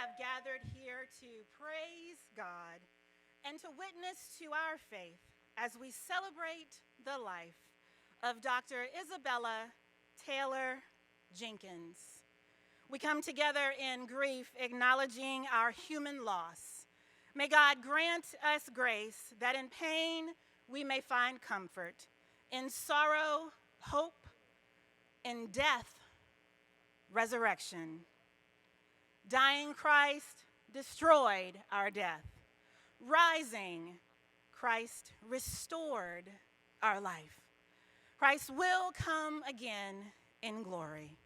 have gathered here to praise God and to witness to our faith as we celebrate the life of Dr. Isabella Taylor Jenkins. We come together in grief, acknowledging our human loss. May God grant us grace that in pain we may find comfort, in sorrow, hope, in death, resurrection. Dying Christ destroyed our death. Rising, Christ restored our life. Christ will come again in glory.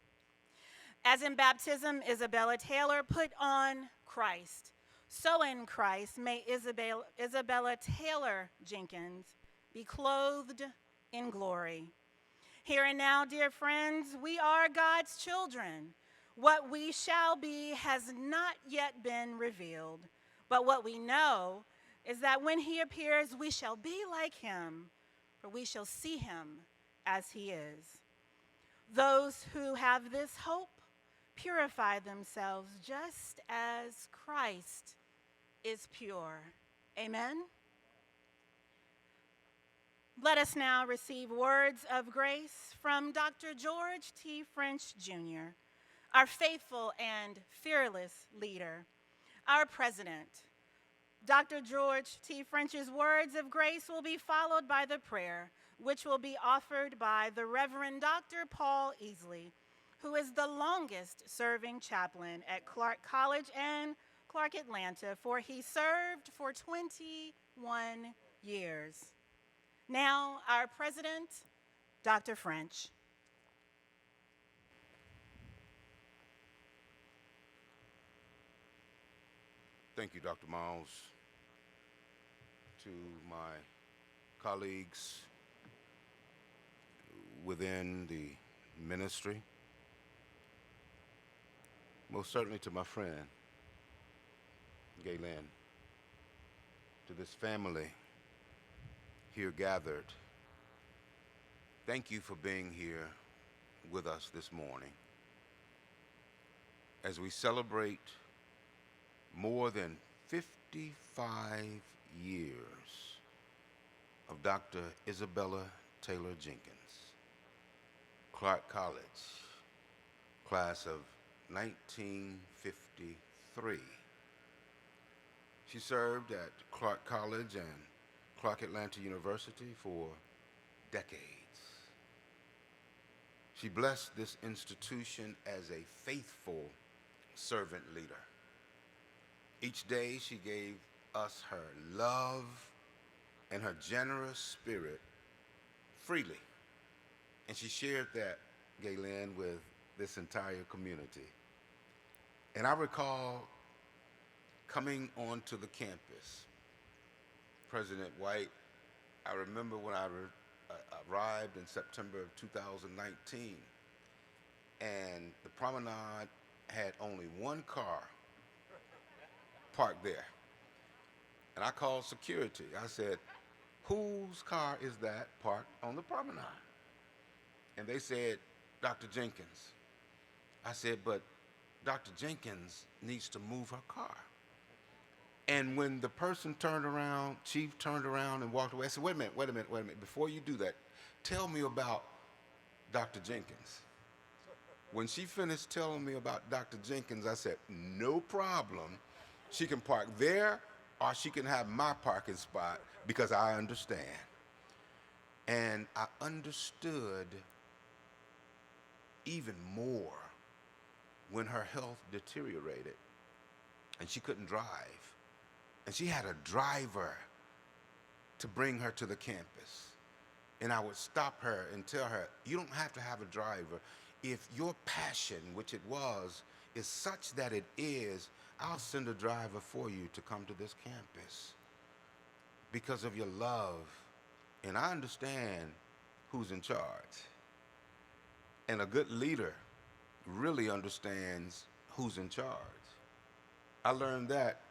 As in baptism, Isabella Taylor put on Christ, so in Christ may Isabella Taylor Jenkins be clothed in glory. Here and now, dear friends, we are God's children. What we shall be has not yet been revealed, but what we know is that when he appears, we shall be like him, for we shall see him as he is. Those who have this hope purify themselves just as Christ is pure. Amen? Let us now receive words of grace from Dr. George T. French, Jr., our faithful and fearless leader, our president. Dr. George T. French's words of grace will be followed by the prayer, which will be offered by the Reverend Dr. Paul Easley, who is the longest serving chaplain at Clark College and Clark Atlanta, for he served for 21 years. Now, our president, Dr. French. Thank you, Dr. Miles. To my colleagues within the ministry, most certainly to my friend, Galen, to this family here gathered, thank you for being here with us this morning as we celebrate more than 55 years of Dr. Isabella Taylor Jenkins, Clark College, class of 1953. She served at Clark College and Clark Atlanta University for decades. She blessed this institution as a faithful servant leader. Each day she gave us her love and her generous spirit freely. And she shared that, Galen, with this entire community. And I recall coming onto the campus, President White, I remember when I arrived in September of 2019, and the promenade had only one car parked there. And I called security. I said, whose car is that parked on the promenade? And they said, Dr. Jenkins. I said, but Dr. Jenkins needs to move her car. And when the person turned around, chief turned around and walked away, I said, wait a minute. Before you do that, tell me about Dr. Jenkins. When she finished telling me about Dr. Jenkins, I said, no problem. She can park there or she can have my parking spot because I understand. And I understood even more when her health deteriorated and she couldn't drive. And she had a driver to bring her to the campus. And I would stop her and tell her, you don't have to have a driver. If your passion, which it was, is such that it is, I'll send a driver for you to come to this campus because of your love. And I understand who's in charge. And a good leader really understands who's in charge. I learned that,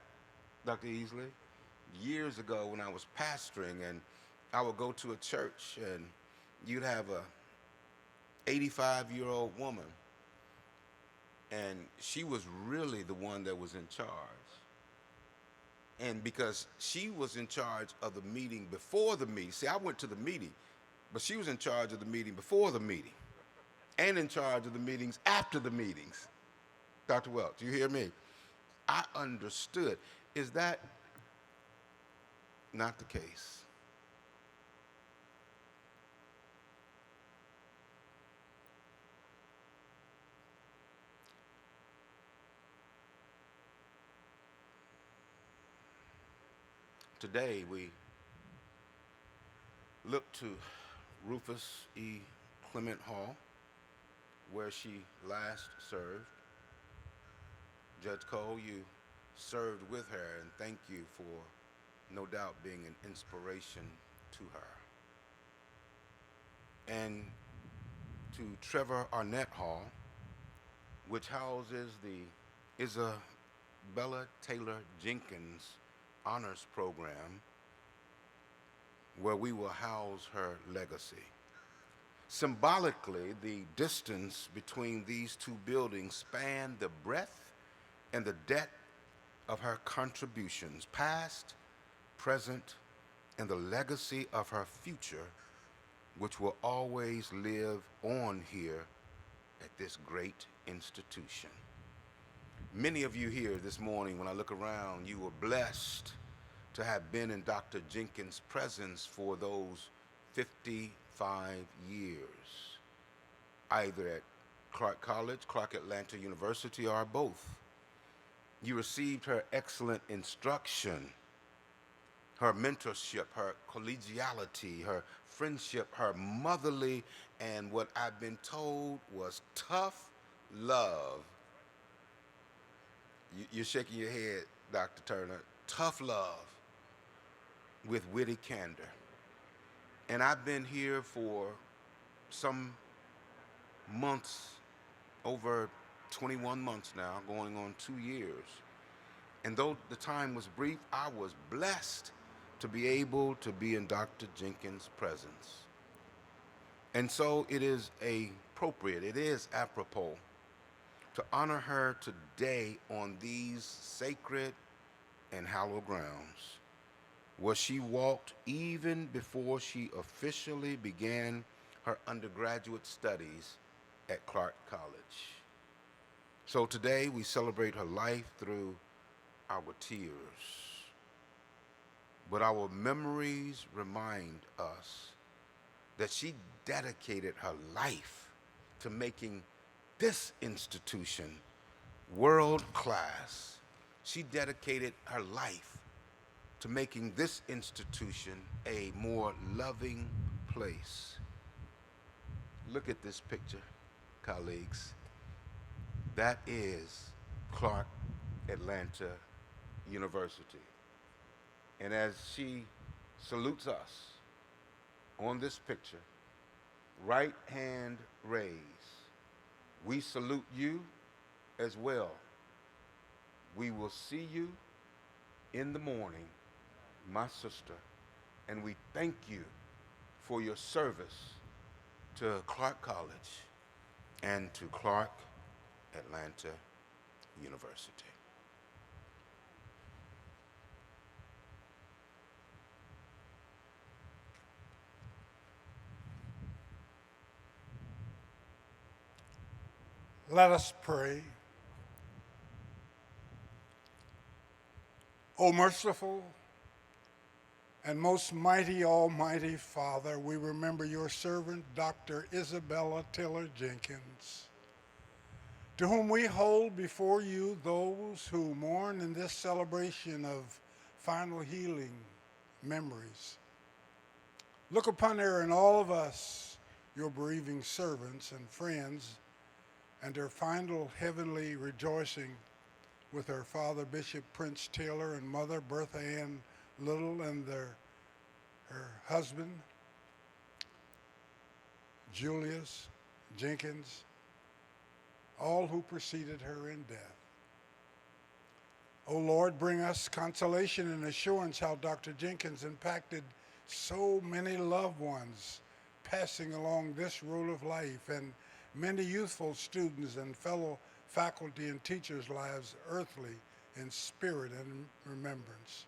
Dr. Easley, years ago when I was pastoring, and I would go to a church and you'd have a 85-year-old woman and she was really the one that was in charge. And because she was in charge of the meeting before the meeting, see, I went to the meeting, but she was in charge of the meeting before the meeting and in charge of the meetings after the meetings. Dr. Welch, you hear me? I understood. Is that not the case? Today we look to Rufus E. Clement Hall, where she last served. Judge Cole, you served with her, and thank you for no doubt being an inspiration to her. And to Trevor Arnett Hall, which houses the Isabella Taylor Jenkins Honors Program, where we will house her legacy. Symbolically, the distance between these two buildings spanned the breadth and the depth of her contributions, past, present, and the legacy of her future, which will always live on here at this great institution. Many of you here this morning, when I look around, you were blessed to have been in Dr. Jenkins' presence for those 55 years, either at Clark College, Clark Atlanta University, or both. You received her excellent instruction, her mentorship, her collegiality, her friendship, her motherly, and what I've been told was tough love. You're shaking your head, Dr. Turner. Tough love with witty candor. And I've been here for some months, over 21 months now, going on 2 years. And though the time was brief, I was blessed to be able to be in Dr. Jenkins' presence. And so it is appropriate, it is apropos to honor her today on these sacred and hallowed grounds, where she walked even before she officially began her undergraduate studies at Clark College. So today we celebrate her life through our tears, but our memories remind us that she dedicated her life to making this institution world class. She dedicated her life to making this institution a more loving place. Look at this picture, colleagues. That is Clark Atlanta University. And as she salutes us on this picture, right hand raised, we salute you as well. We will see you in the morning, my sister, and we thank you for your service to Clark College and to Clark Atlanta University. Let us pray. O merciful and most mighty, almighty Father, we remember your servant, Dr. Isabella Taylor Jenkins, to whom we hold before you those who mourn in this celebration of final healing memories. Look upon her and all of us, your bereaving servants and friends, and her final heavenly rejoicing with her father, Bishop Prince Taylor, and mother, Bertha Ann Little, and her husband, Julius Jenkins, all who preceded her in death. O Lord, bring us consolation and assurance how Dr. Jenkins impacted so many loved ones passing along this road of life, and many youthful students and fellow faculty and teachers' lives earthly in spirit and remembrance.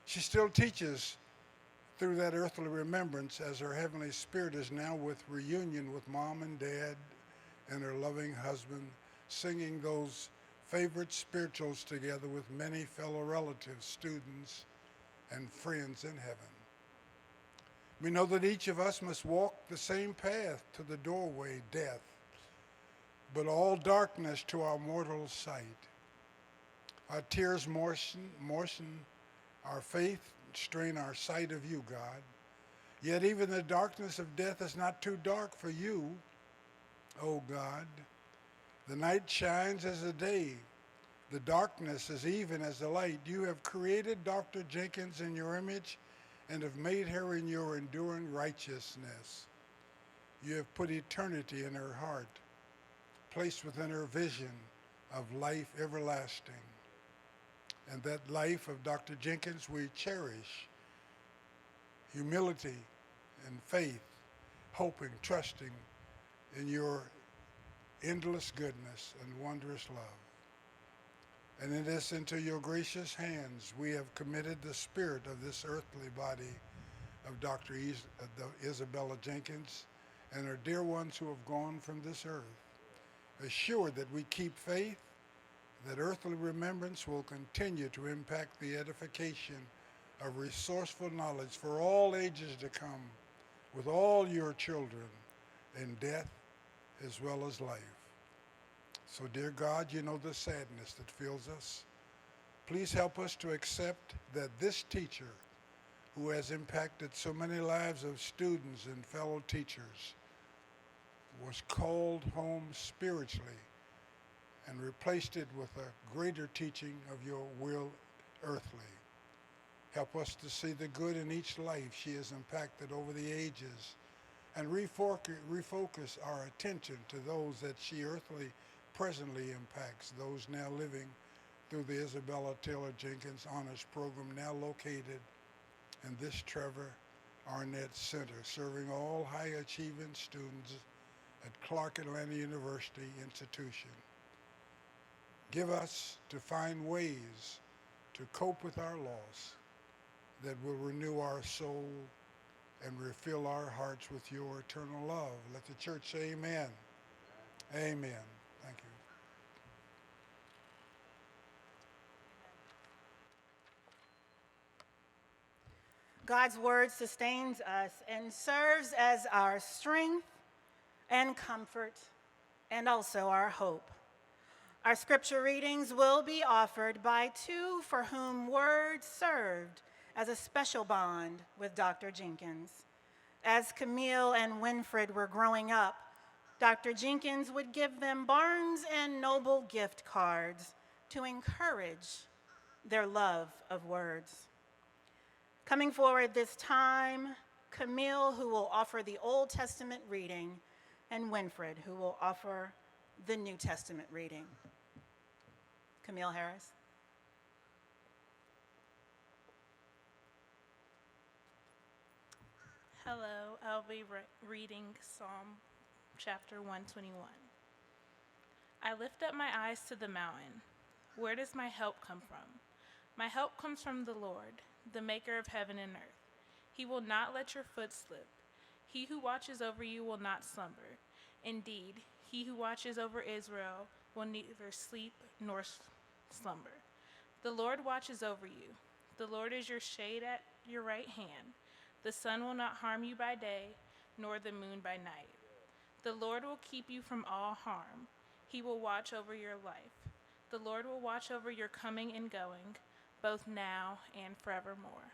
She still teaches through that earthly remembrance as her heavenly spirit is now with reunion with mom and dad and her loving husband, singing those favorite spirituals together with many fellow relatives, students, and friends in heaven. We know that each of us must walk the same path to the doorway, death, but all darkness to our mortal sight. Our tears moisten our faith, strain our sight of you, God. Yet even the darkness of death is not too dark for you, O God. The night shines as the day. The darkness is even as the light. You have created Dr. Jenkins in your image and have made her in your enduring righteousness. You have put eternity in her heart, placed within her vision of life everlasting. And that life of Dr. Jenkins we cherish. Humility and faith, hoping, trusting in your endless goodness and wondrous love. And in this, into your gracious hands, we have committed the spirit of this earthly body of Dr. Isabella Jenkins and her dear ones who have gone from this earth, assured that we keep faith, that earthly remembrance will continue to impact the edification of resourceful knowledge for all ages to come, with all your children in death as well as life. So, dear God, you know the sadness that fills us. Please help us to accept that this teacher, who has impacted so many lives of students and fellow teachers, was called home spiritually and replaced it with a greater teaching of your will earthly. Help us to see the good in each life she has impacted over the ages and refocus our attention to those that she earthly presently impacts, those now living through the Isabella Taylor Jenkins Honors Program, now located in this Trevor Rnett Center, serving all high-achieving students at Clark Atlanta University Institution. Give us to find ways to cope with our loss that will renew our soul and refill our hearts with your eternal love. Let the church say amen. Amen. Thank you. God's word sustains us and serves as our strength and comfort and also our hope. Our scripture readings will be offered by two for whom word served as a special bond with Dr. Jenkins. As Camille and Winfred were growing up, Dr. Jenkins would give them Barnes and Noble gift cards to encourage their love of words. Coming forward this time, Camille, who will offer the Old Testament reading, and Winfred, who will offer the New Testament reading. Camille Harris. Hello, I'll be reading Psalm chapter 121. I lift up my eyes to the mountain. Where does my help come from? My help comes from the Lord, the maker of heaven and earth. He will not let your foot slip. He who watches over you will not slumber. Indeed, he who watches over Israel will neither sleep nor slumber. The Lord watches over you. The Lord is your shade at your right hand. The sun will not harm you by day, nor the moon by night. The Lord will keep you from all harm. He will watch over your life. The Lord will watch over your coming and going, both now and forevermore.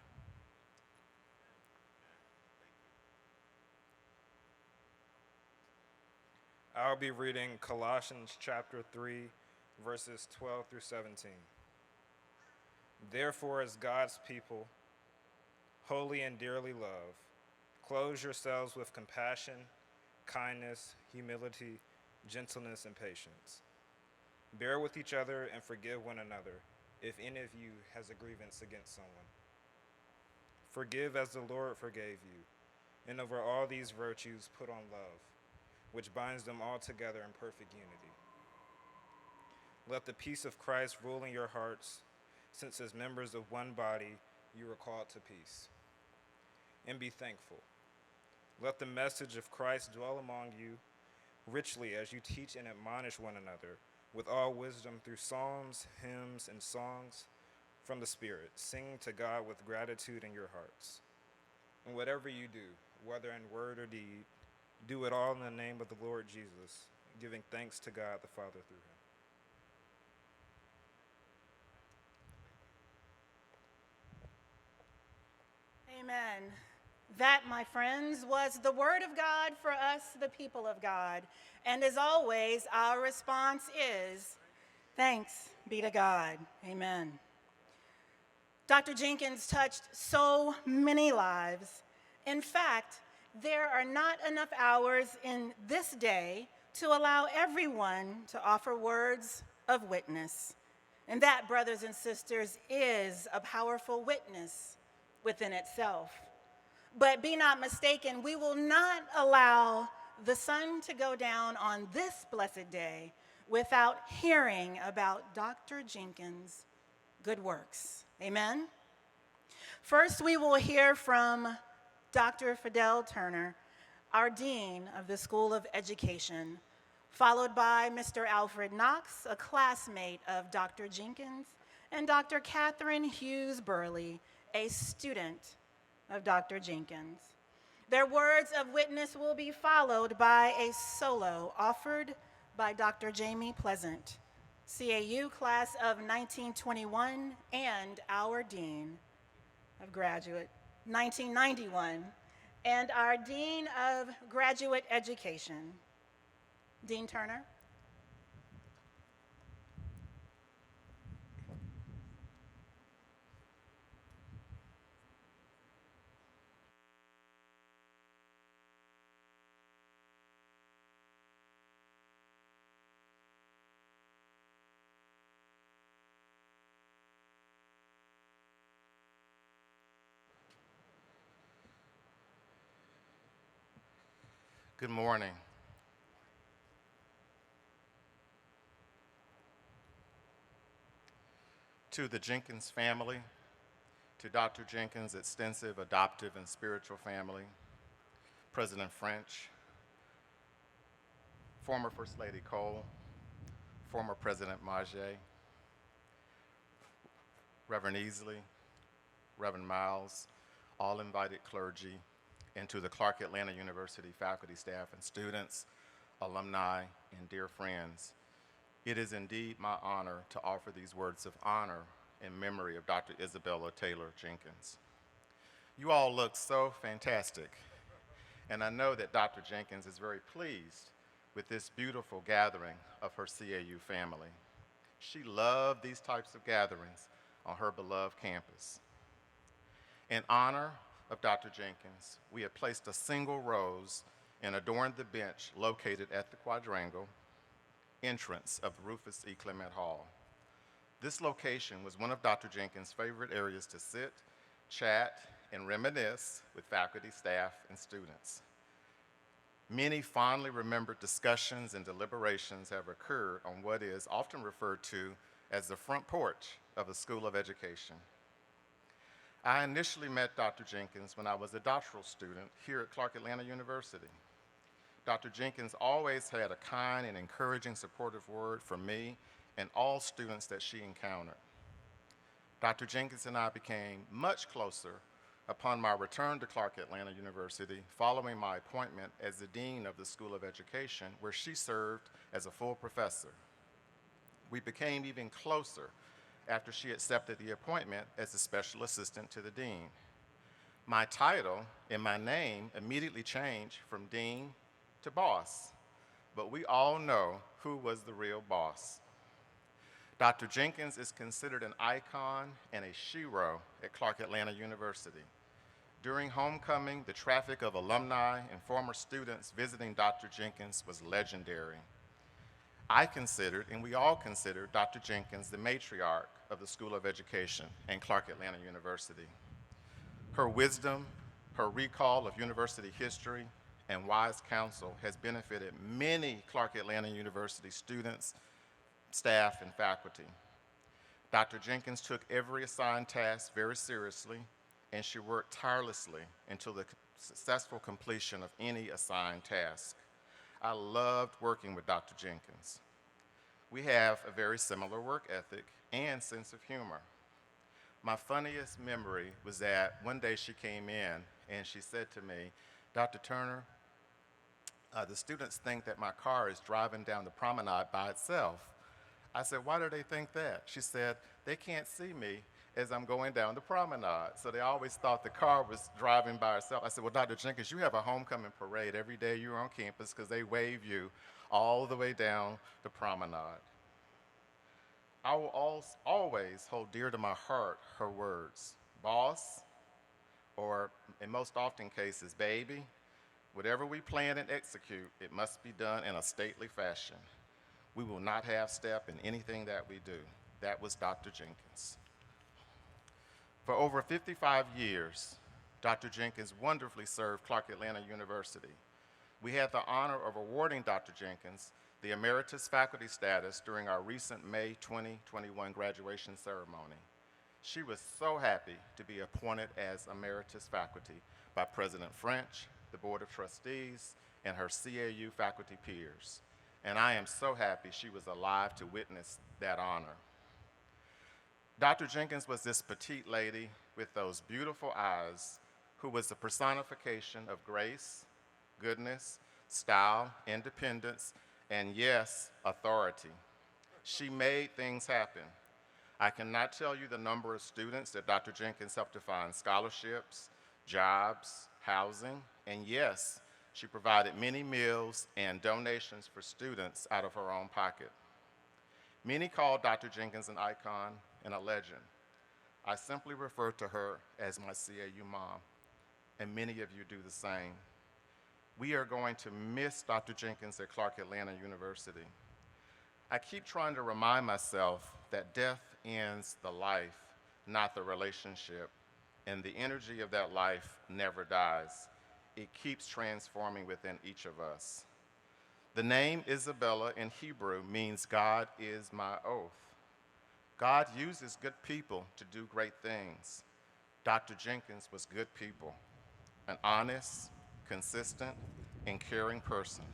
I'll be reading Colossians chapter 3, verses 12 through 17. Therefore, as God's people, holy and dearly loved, clothe yourselves with compassion, kindness, humility, gentleness, and patience. Bear with each other and forgive one another if any of you has a grievance against someone. Forgive as the Lord forgave you, and over all these virtues put on love, which binds them all together in perfect unity. Let the peace of Christ rule in your hearts, since as members of one body you are called to peace. And be thankful. Let the message of Christ dwell among you richly as you teach and admonish one another with all wisdom through psalms, hymns, and songs from the Spirit, singing to God with gratitude in your hearts. And whatever you do, whether in word or deed, do it all in the name of the Lord Jesus, giving thanks to God the Father through him. Amen. That, my friends, was the word of God for us, the people of God. And as always, our response is, thanks be to God. Amen. Dr. Jenkins touched so many lives. In fact, there are not enough hours in this day to allow everyone to offer words of witness. And that, brothers and sisters, is a powerful witness within itself. But be not mistaken, we will not allow the sun to go down on this blessed day without hearing about Dr. Jenkins' good works. Amen? First, we will hear from Dr. Fidel Turner, our Dean of the School of Education, followed by Mr. Alfred Knox, a classmate of Dr. Jenkins, and Dr. Catherine Hughes Burley, a student of Dr. Jenkins. Their words of witness will be followed by a solo offered by Dr. Jamie Pleasant, CAU class of 1921 and our Dean of Graduate 1991 and our Dean of Graduate Education. Dean Turner. Good morning. To the Jenkins family, to Dr. Jenkins' extensive adoptive and spiritual family, President French, former First Lady Cole, former President Majay, Reverend Easley, Reverend Miles, all invited clergy, and to the Clark Atlanta University faculty, staff, and students, alumni, and dear friends, it is indeed my honor to offer these words of honor in memory of Dr. Isabella Taylor Jenkins. You all look so fantastic, and I know that Dr. Jenkins is very pleased with this beautiful gathering of her CAU family. She loved these types of gatherings on her beloved campus. In honor of Dr. Jenkins, we have placed a single rose and adorned the bench located at the Quadrangle entrance of Rufus E. Clement Hall. This location was one of Dr. Jenkins' favorite areas to sit, chat, and reminisce with faculty, staff, and students. Many fondly remembered discussions and deliberations have occurred on what is often referred to as the front porch of the School of Education. I initially met Dr. Jenkins when I was a doctoral student here at Clark Atlanta University. Dr. Jenkins always had a kind and encouraging, supportive word for me and all students that she encountered. Dr. Jenkins and I became much closer upon my return to Clark Atlanta University following my appointment as the Dean of the School of Education, where she served as a full professor. We became even closer after she accepted the appointment as a special assistant to the dean. My title and my name immediately changed from dean to boss, but we all know who was the real boss. Dr. Jenkins is considered an icon and a shero at Clark Atlanta University. During homecoming, the traffic of alumni and former students visiting Dr. Jenkins was legendary. I considered, and we all considered, Dr. Jenkins the matriarch of the School of Education and Clark Atlanta University. Her wisdom, her recall of university history, and wise counsel has benefited many Clark Atlanta University students, staff, and faculty. Dr. Jenkins took every assigned task very seriously, and she worked tirelessly until the successful completion of any assigned task. I loved working with Dr. Jenkins. We have a very similar work ethic and sense of humor. My funniest memory was that one day she came in and she said to me, "Dr. Turner, the students think that my car is driving down the promenade by itself." I said, "Why do they think that?" She said, "They can't see me as I'm going down the promenade. So they always thought the car was driving by itself." I said, "Well, Dr. Jenkins, you have a homecoming parade every day you're on campus because they wave you all the way down the promenade." I will always hold dear to my heart her words, "Boss," or in most often cases, "Baby, whatever we plan and execute, it must be done in a stately fashion. We will not half step in anything that we do." That was Dr. Jenkins. For over 55 years, Dr. Jenkins wonderfully served Clark Atlanta University. We had the honor of awarding Dr. Jenkins the emeritus faculty status during our recent May 2021 graduation ceremony. She was so happy to be appointed as emeritus faculty by President French, the Board of Trustees, and her CAU faculty peers. And I am so happy she was alive to witness that honor. Dr. Jenkins was this petite lady with those beautiful eyes who was the personification of grace, goodness, style, independence, and yes, authority. She made things happen. I cannot tell you the number of students that Dr. Jenkins helped to find scholarships, jobs, housing, and yes, she provided many meals and donations for students out of her own pocket. Many call Dr. Jenkins an icon and a legend. I simply refer to her as my CAU mom, and many of you do the same. We are going to miss Dr. Jenkins at Clark Atlanta University. I keep trying to remind myself that death ends the life, not the relationship, and the energy of that life never dies. It keeps transforming within each of us. The name Isabella in Hebrew means "God is my oath." God uses good people to do great things. Dr. Jenkins was good people, an honest, consistent, and caring person.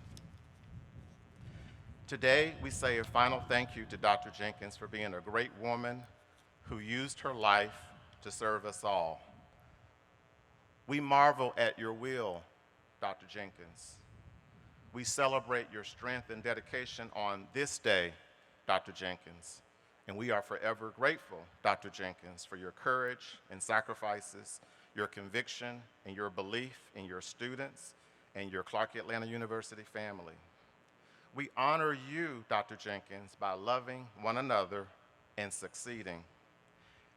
Today, we say a final thank you to Dr. Jenkins for being a great woman who used her life to serve us all. We marvel at your will, Dr. Jenkins. We celebrate your strength and dedication on this day, Dr. Jenkins. And we are forever grateful, Dr. Jenkins, for your courage and sacrifices, your conviction and your belief in your students and your Clark Atlanta University family. We honor you, Dr. Jenkins, by loving one another and succeeding.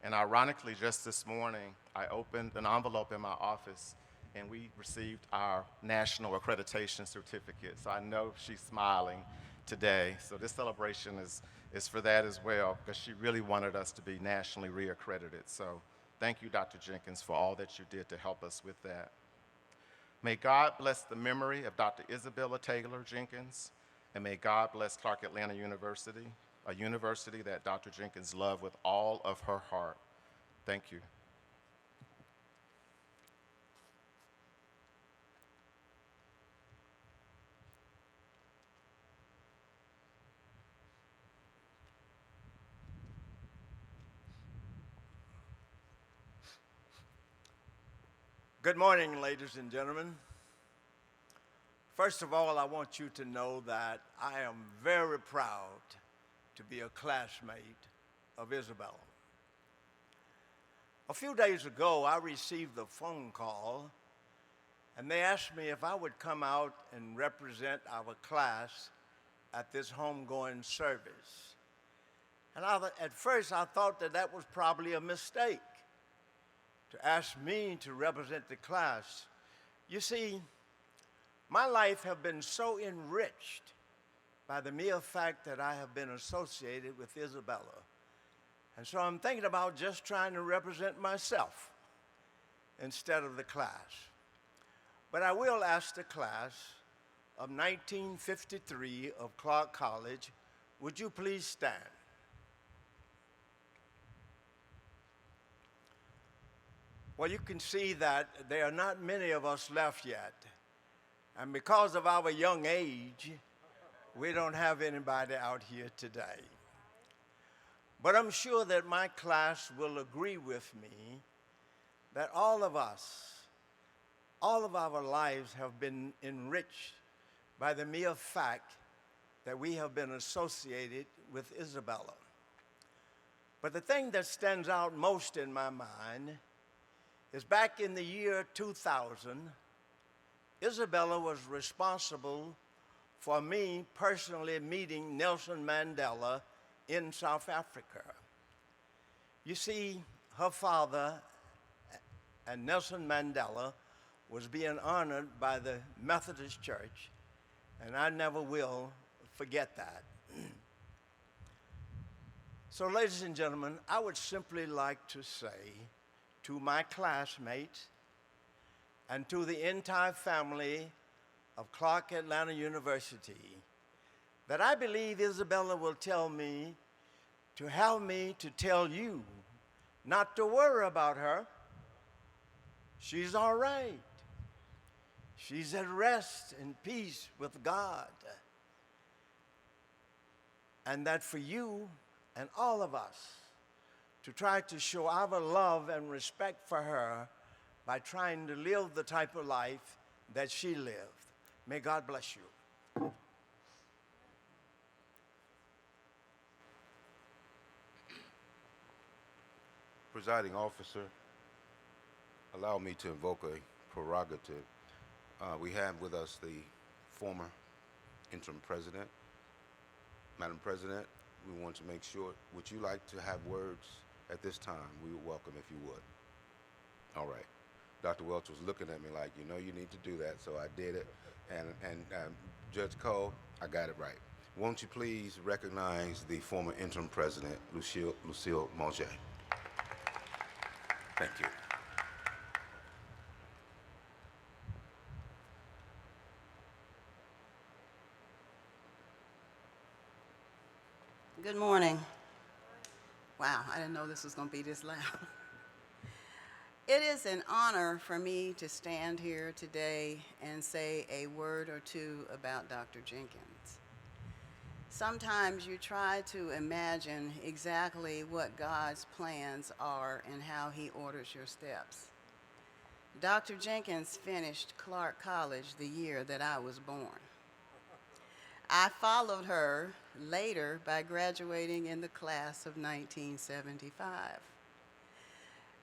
And ironically, just this morning, I opened an envelope in my office and we received our national accreditation certificate. So I know she's smiling today. So this celebration is for that as well, because she really wanted us to be nationally reaccredited. So thank you, Dr. Jenkins, for all that you did to help us with that. May God bless the memory of Dr. Isabella Taylor Jenkins, and may God bless Clark Atlanta University, a university that Dr. Jenkins loved with all of her heart. Thank you. Good morning, ladies and gentlemen. First of all, I want you to know that I am very proud to be a classmate of Isabella. A few days ago, I received a phone call, and they asked me if I would come out and represent our class at this homegoing service. And at first, I thought that was probably a mistake, to ask me to represent the class. You see, my life has been so enriched by the mere fact that I have been associated with Isabella. And so I'm thinking about just trying to represent myself instead of the class. But I will ask the class of 1953 of Clark College, Would you please stand? Well, you can see that there are not many of us left yet. And because of our young age, we don't have anybody out here today. But I'm sure that my class will agree with me that all of us, all of our lives have been enriched by the mere fact that we have been associated with Isabella. But the thing that stands out most in my mind is back in the year 2000, Isabella was responsible for me personally meeting Nelson Mandela in South Africa. You see, her father and Nelson Mandela was being honored by the Methodist Church, and I never will forget that. So, ladies and gentlemen, I would simply like to say to my classmates and to the entire family of Clark Atlanta University that I believe Isabella will tell me to help me to tell you not to worry about her. She's all right. She's at rest and peace with God. And that for you and all of us to try to show our love and respect for her by trying to live the type of life that she lived. May God bless you. Presiding officer, allow me to invoke a prerogative. We have with us the former interim president. Madam President, we want to make sure, would you like to have words at this time? We would welcome if you would. All right. Dr. Welch was looking at me like, you know you need to do that, so I did it. And Judge Cole, I got it right. Won't you please recognize the former interim president, Lucille Monge? Thank you. Good morning. Wow, I didn't know this was going to be this loud. It is an honor for me to stand here today and say a word or two about Dr. Jenkins. Sometimes you try to imagine exactly what God's plans are and how he orders your steps. Dr. Jenkins finished Clark College the year that I was born. I followed her later by graduating in the class of 1975.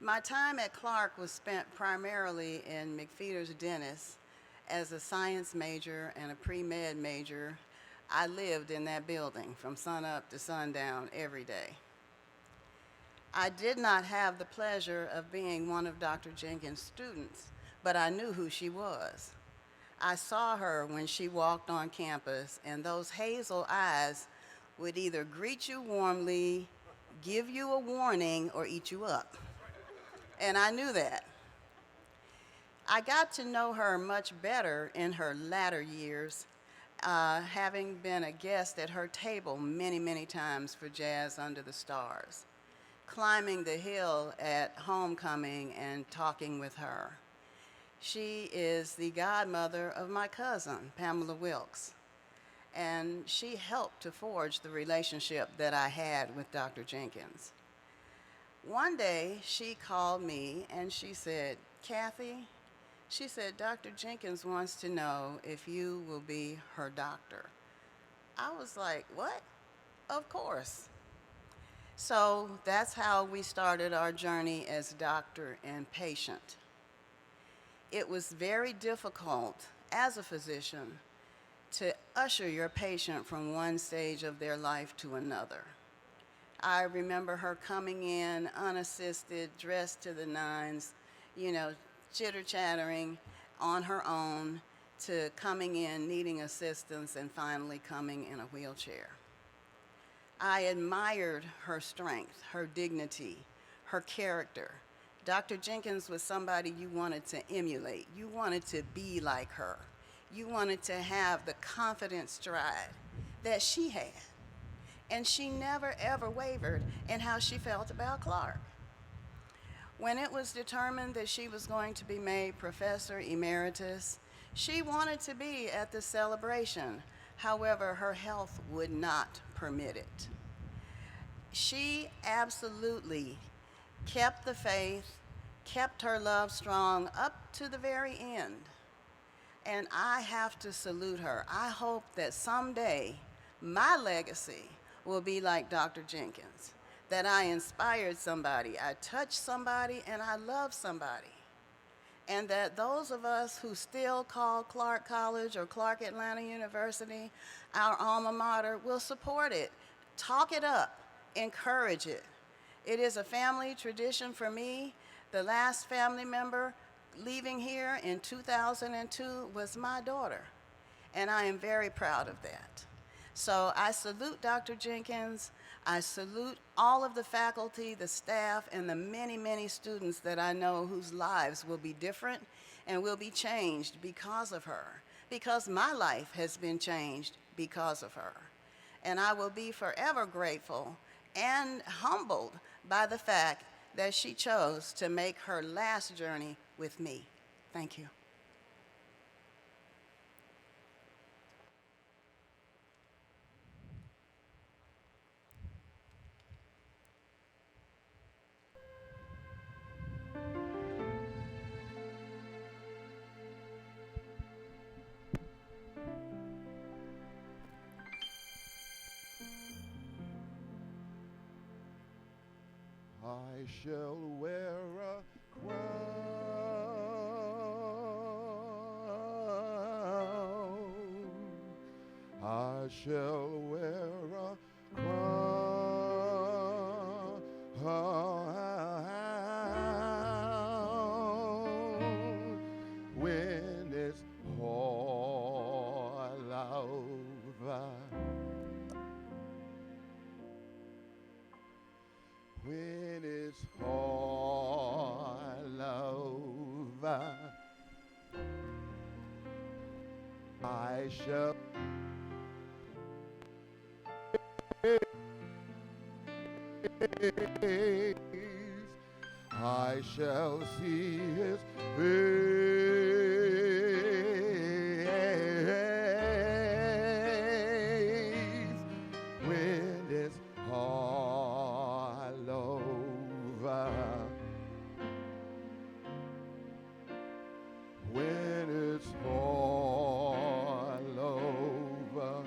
My time at Clark was spent primarily in McFeeters Dennis as a science major and a pre-med major. I lived in that building from sunup to sundown every day. I did not have the pleasure of being one of Dr. Jenkins' students, but I knew who she was. I saw her when she walked on campus, and those hazel eyes would either greet you warmly, give you a warning, or eat you up. And I knew that. I got to know her much better in her latter years, having been a guest at her table many, many times for Jazz Under the Stars, climbing the hill at homecoming and talking with her. She is the godmother of my cousin, Pamela Wilkes, and she helped to forge the relationship that I had with Dr. Jenkins. One day, she called me and she said, "Kathy," she said, "Dr. Jenkins wants to know if you will be her doctor." I was like, "What? Of course." So that's how we started our journey as doctor and patient. It was very difficult as a physician to usher your patient from one stage of their life to another. I remember her coming in unassisted, dressed to the nines, chitter-chattering on her own, to coming in needing assistance and finally coming in a wheelchair. I admired her strength, her dignity, her character. Dr. Jenkins was somebody you wanted to emulate. You wanted to be like her. You wanted to have the confident stride that she had. and she never ever wavered in how she felt about Clark. When it was determined that she was going to be made Professor Emeritus, she wanted to be at the celebration. However, her health would not permit it. She absolutely kept the faith, kept her love strong up to the very end. And I have to salute her. I hope that someday my legacy will be like Dr. Jenkins, that I inspired somebody, I touched somebody, and I loved somebody. And that those of us who still call Clark College or Clark Atlanta University our alma mater will support it, talk it up, encourage it. It is a family tradition for me. The last family member leaving here in 2002 was my daughter, and I am very proud of that. So I salute Dr. Jenkins. I salute all of the faculty, the staff, and the many, many students that I know whose lives will be different and will be changed because of her, because my life has been changed because of her. And I will be forever grateful and humbled by the fact that she chose to make her last journey with me. Thank you. I shall wear a crown. I shall wear a crown when it's all over. When it's all over, I shall I shall see his face when it's all over. When it's all over,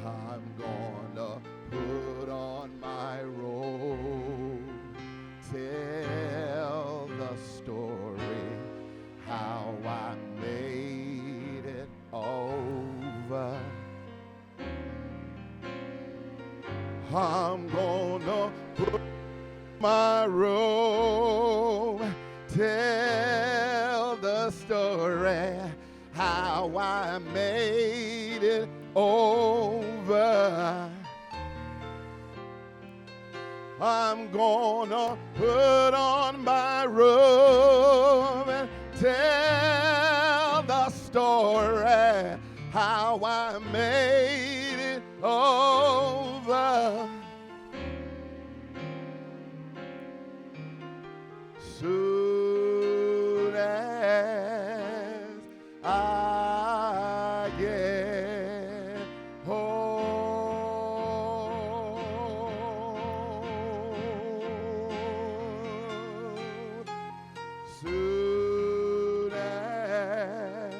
I'm gonna put on my robe, tell the story how I made it over. I'm gonna put my robe, tell the story how I made it over. I'm gonna put on my robe and tell the story how I made it over. Soon as I get home, soon as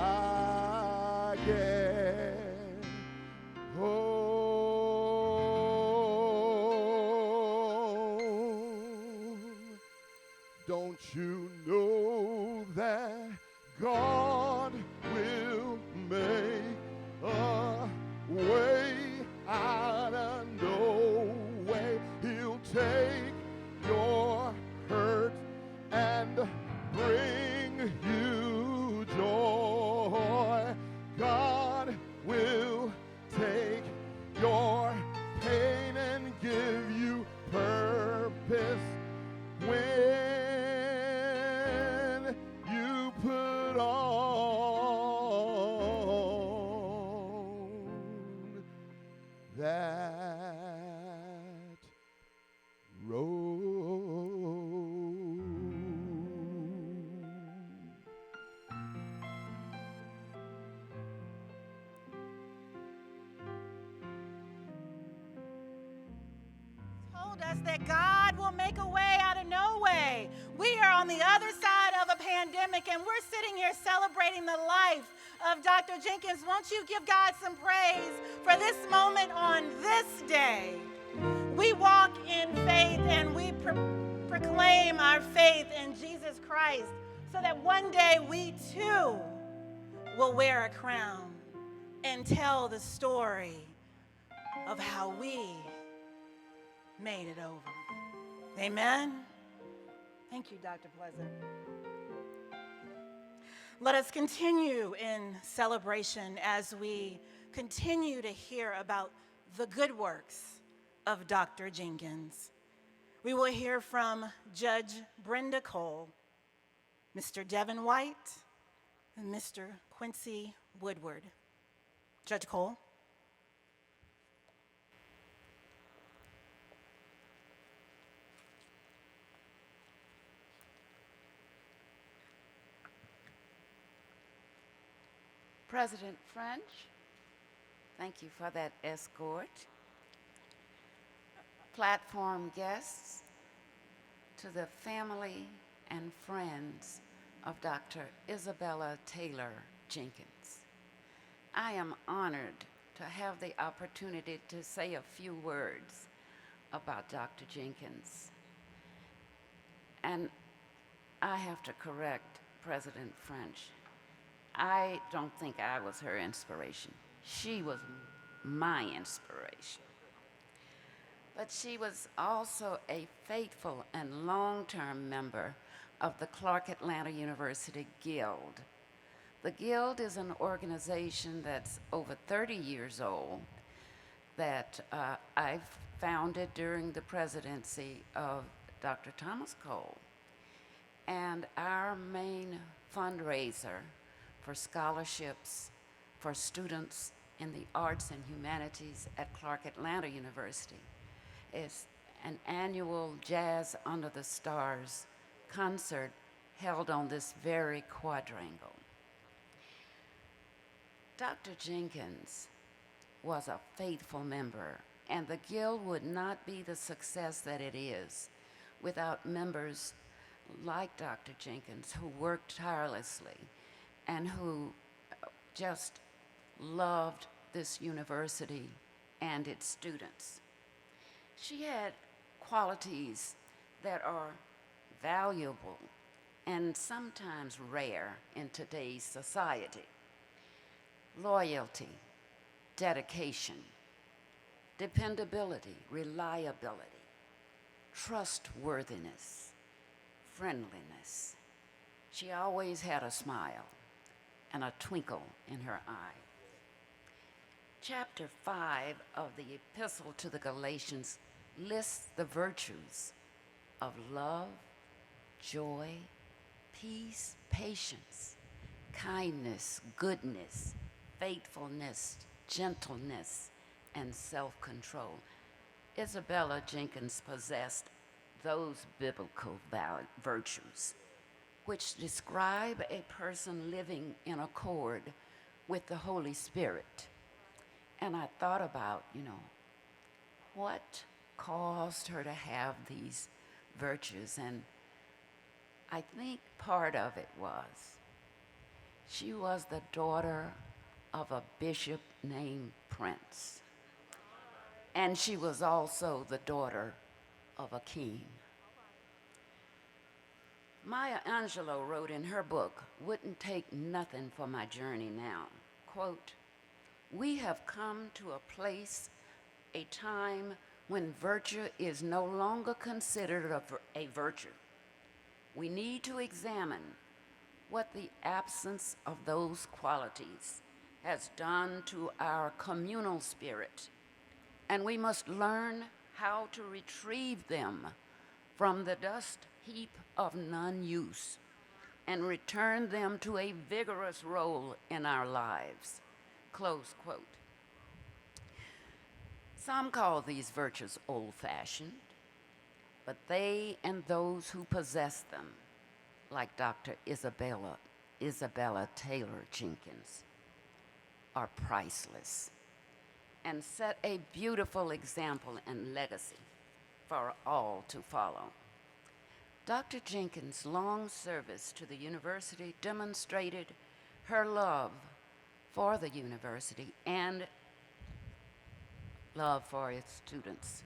I get home. Don't you know that God will make a way out of no way? He'll take your hurt and bring you joy. God will take your pain and give you purpose. When you put on us that God will make a way out of no way. We are on the other side of a pandemic, and we're sitting here celebrating the life of Dr. Jenkins. Won't you give God some praise for this moment on this day? We walk in faith, and we proclaim our faith in Jesus Christ so that one day we too will wear a crown and tell the story of how we made it over. Amen? Thank you, Dr. Pleasant. Let us continue in celebration as we continue to hear about the good works of Dr. Jenkins. We will hear from Judge Brenda Cole, Mr. Devin White, and Mr. Quincy Woodward. Judge Cole. President French, thank you for that escort. Platform guests, to the family and friends of Dr. Isabella Taylor Jenkins. I am honored to have the opportunity to say a few words about Dr. Jenkins. And I have to correct President French. I don't think I was her inspiration. She was my inspiration. But she was also a faithful and long-term member of the Clark Atlanta University Guild. The Guild is an organization that's over 30 years old that I founded during the presidency of Dr. Thomas Cole. And our main fundraiser for scholarships for students in the arts and humanities at Clark Atlanta University is an annual Jazz Under the Stars concert held on this very quadrangle. Dr. Jenkins was a faithful member, and the Guild would not be the success that it is without members like Dr. Jenkins who worked tirelessly and who just loved this university and its students. She had qualities that are valuable and sometimes rare in today's society. Loyalty, dedication, dependability, reliability, trustworthiness, friendliness. She always had a smile and a twinkle in her eye. Chapter 5 of the Epistle to the Galatians lists the virtues of love, joy, peace, patience, kindness, goodness, faithfulness, gentleness, and self-control. Isabella Jenkins possessed those biblical virtues, which describe a person living in accord with the Holy Spirit. And I thought about, what caused her to have these virtues, and I think part of it was she was the daughter of a bishop named Prince, and she was also the daughter of a king. Maya Angelou wrote in her book, Wouldn't Take Nothing for My Journey Now, quote, "We have come to a place, a time when virtue is no longer considered a virtue. We need to examine what the absence of those qualities has done to our communal spirit, and we must learn how to retrieve them from the dust heap of non-use and return them to a vigorous role in our lives." Close quote. Some call these virtues old-fashioned, but they and those who possess them, like Dr. Isabella Taylor Jenkins, are priceless and set a beautiful example and legacy for all to follow. Dr. Jenkins' long service to the university demonstrated her love for the university and love for its students.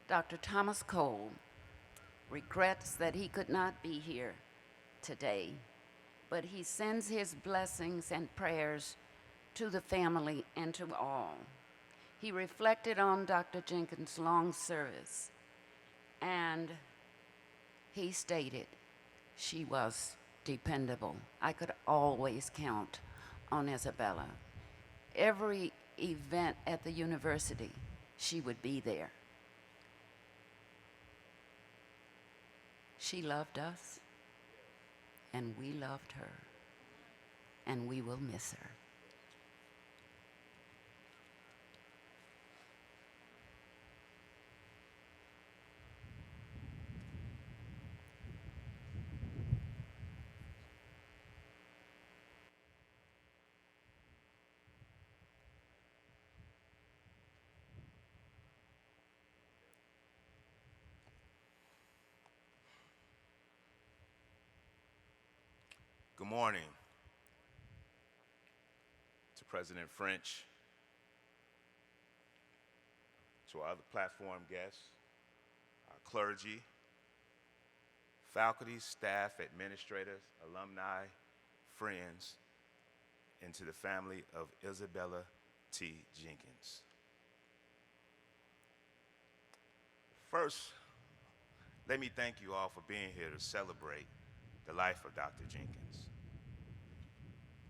Dr. Thomas Cole regrets that he could not be here today, but he sends his blessings and prayers to the family and to all. He reflected on Dr. Jenkins' long service, and he stated she was dependable. I could always count on Isabella. Every event at the university, she would be there. She loved us, and we loved her, and we will miss her. Good morning to President French, to our other platform guests, our clergy, faculty, staff, administrators, alumni, friends, and to the family of Isabella T. Jenkins. First, let me thank you all for being here to celebrate the life of Dr. Jenkins.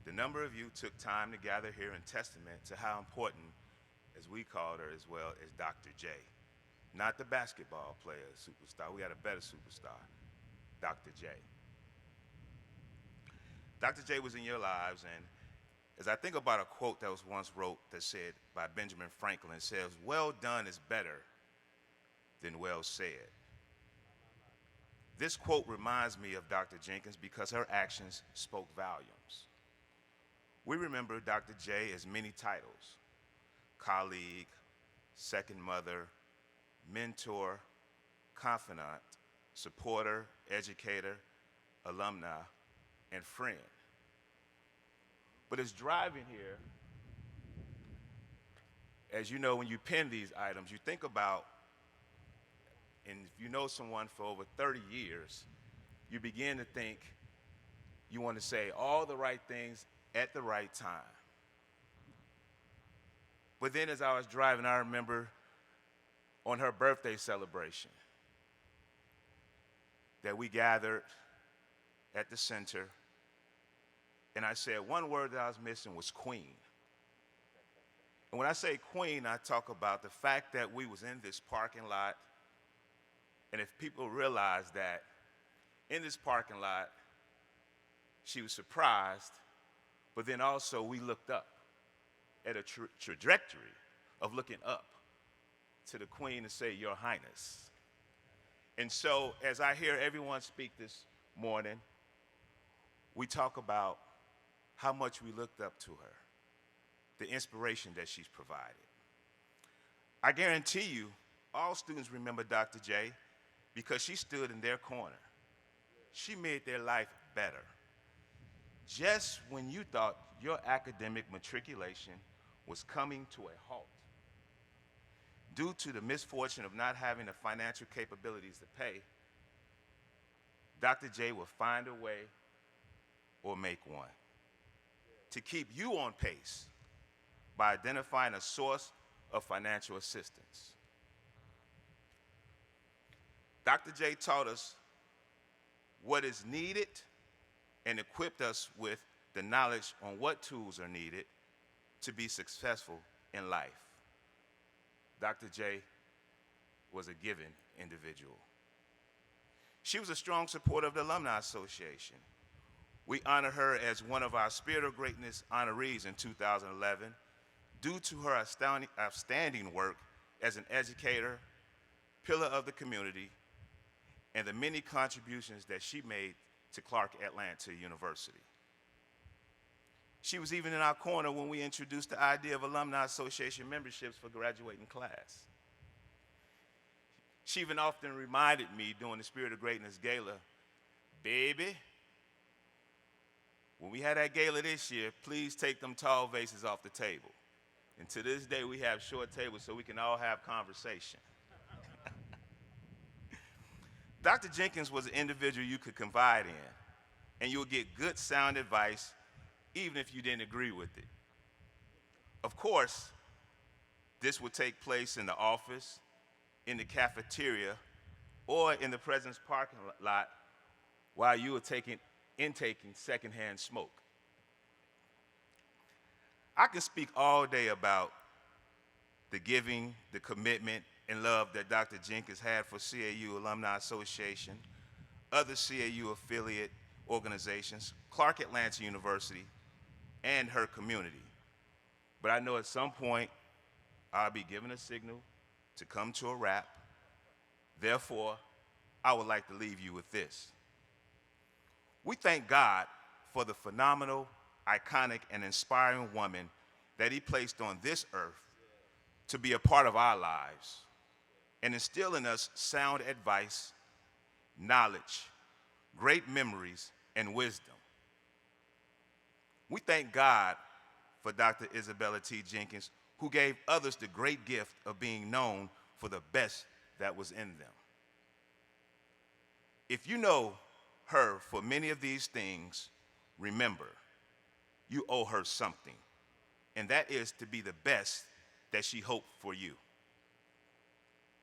The number of you took time to gather here in testament to how important, as we called her as well, is Dr. J. Not the basketball player superstar. We had a better superstar, Dr. J. Dr. J was in your lives, and as I think about a quote that was once wrote that said by Benjamin Franklin, it says, "Well done is better than well said." This quote reminds me of Dr. Jenkins because her actions spoke volumes. We remember Dr. J as many titles: colleague, second mother, mentor, confidant, supporter, educator, alumni, and friend. But as driving here, as you know, when you pen these items, you think about, and if you know someone for over 30 years, you begin to think you want to say all the right things at the right time. But then as I was driving, I remember on her birthday celebration that we gathered at the center, and I said one word that I was missing was queen. And when I say queen, I talk about the fact that we was in this parking lot, and if people realize that in this parking lot, she was surprised, but then also we looked up at a trajectory of looking up to the queen to say, "Your Highness." And so as I hear everyone speak this morning, we talk about how much we looked up to her, the inspiration that she's provided. I guarantee you, all students remember Dr. J because she stood in their corner. She made their life better. Just when you thought your academic matriculation was coming to a halt, due to the misfortune of not having the financial capabilities to pay, Dr. J will find a way or make one to keep you on pace by identifying a source of financial assistance. Dr. J taught us what is needed and equipped us with the knowledge on what tools are needed to be successful in life. Dr. J was a giving individual. She was a strong supporter of the Alumni Association. We honor her as one of our Spirit of Greatness honorees in 2011 due to her outstanding work as an educator, pillar of the community, and the many contributions that she made to Clark Atlanta University. She was even in our corner when we introduced the idea of Alumni Association memberships for graduating class. She even often reminded me during the Spirit of Greatness Gala, baby, when we had that gala this year, please take them tall vases off the table. And to this day, we have short tables so we can all have conversation. Dr. Jenkins was an individual you could confide in, and you'll get good sound advice even if you didn't agree with it. Of course, this would take place in the office, in the cafeteria, or in the president's parking lot while you were intaking secondhand smoke. I can speak all day about the giving, the commitment, and love that Dr. Jenkins had for CAU Alumni Association, other CAU affiliate organizations, Clark Atlanta University, and her community. But I know at some point I'll be given a signal to come to a wrap. Therefore, I would like to leave you with this. We thank God for the phenomenal, iconic, and inspiring woman that he placed on this earth to be a part of our lives and instill in us sound advice, knowledge, great memories, and wisdom. We thank God for Dr. Isabella T. Jenkins, who gave others the great gift of being known for the best that was in them. If you know her for many of these things, remember, you owe her something, and that is to be the best that she hoped for you.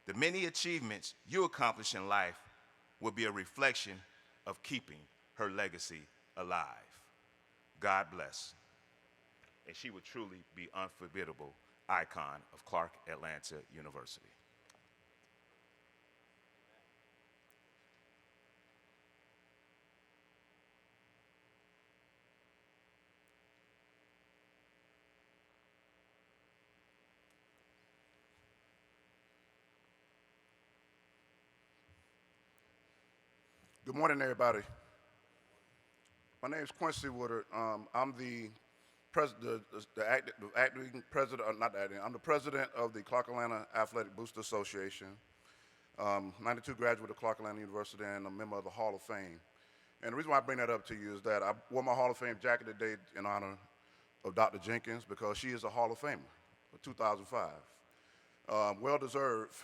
The many achievements you accomplish in life will be a reflection of keeping her legacy alive. God bless. And she would truly be unforgettable icon of Clark Atlanta University. Good morning, everybody. My name is Quincy Woodard. I'm the acting president, I'm the president of the Clark Atlanta Athletic Booster Association, 92 graduate of Clark Atlanta University, and a member of the Hall of Fame. And the reason why I bring that up to you is that I wore my Hall of Fame jacket today in honor of Dr. Jenkins because she is a Hall of Famer for 2005. Well-deserved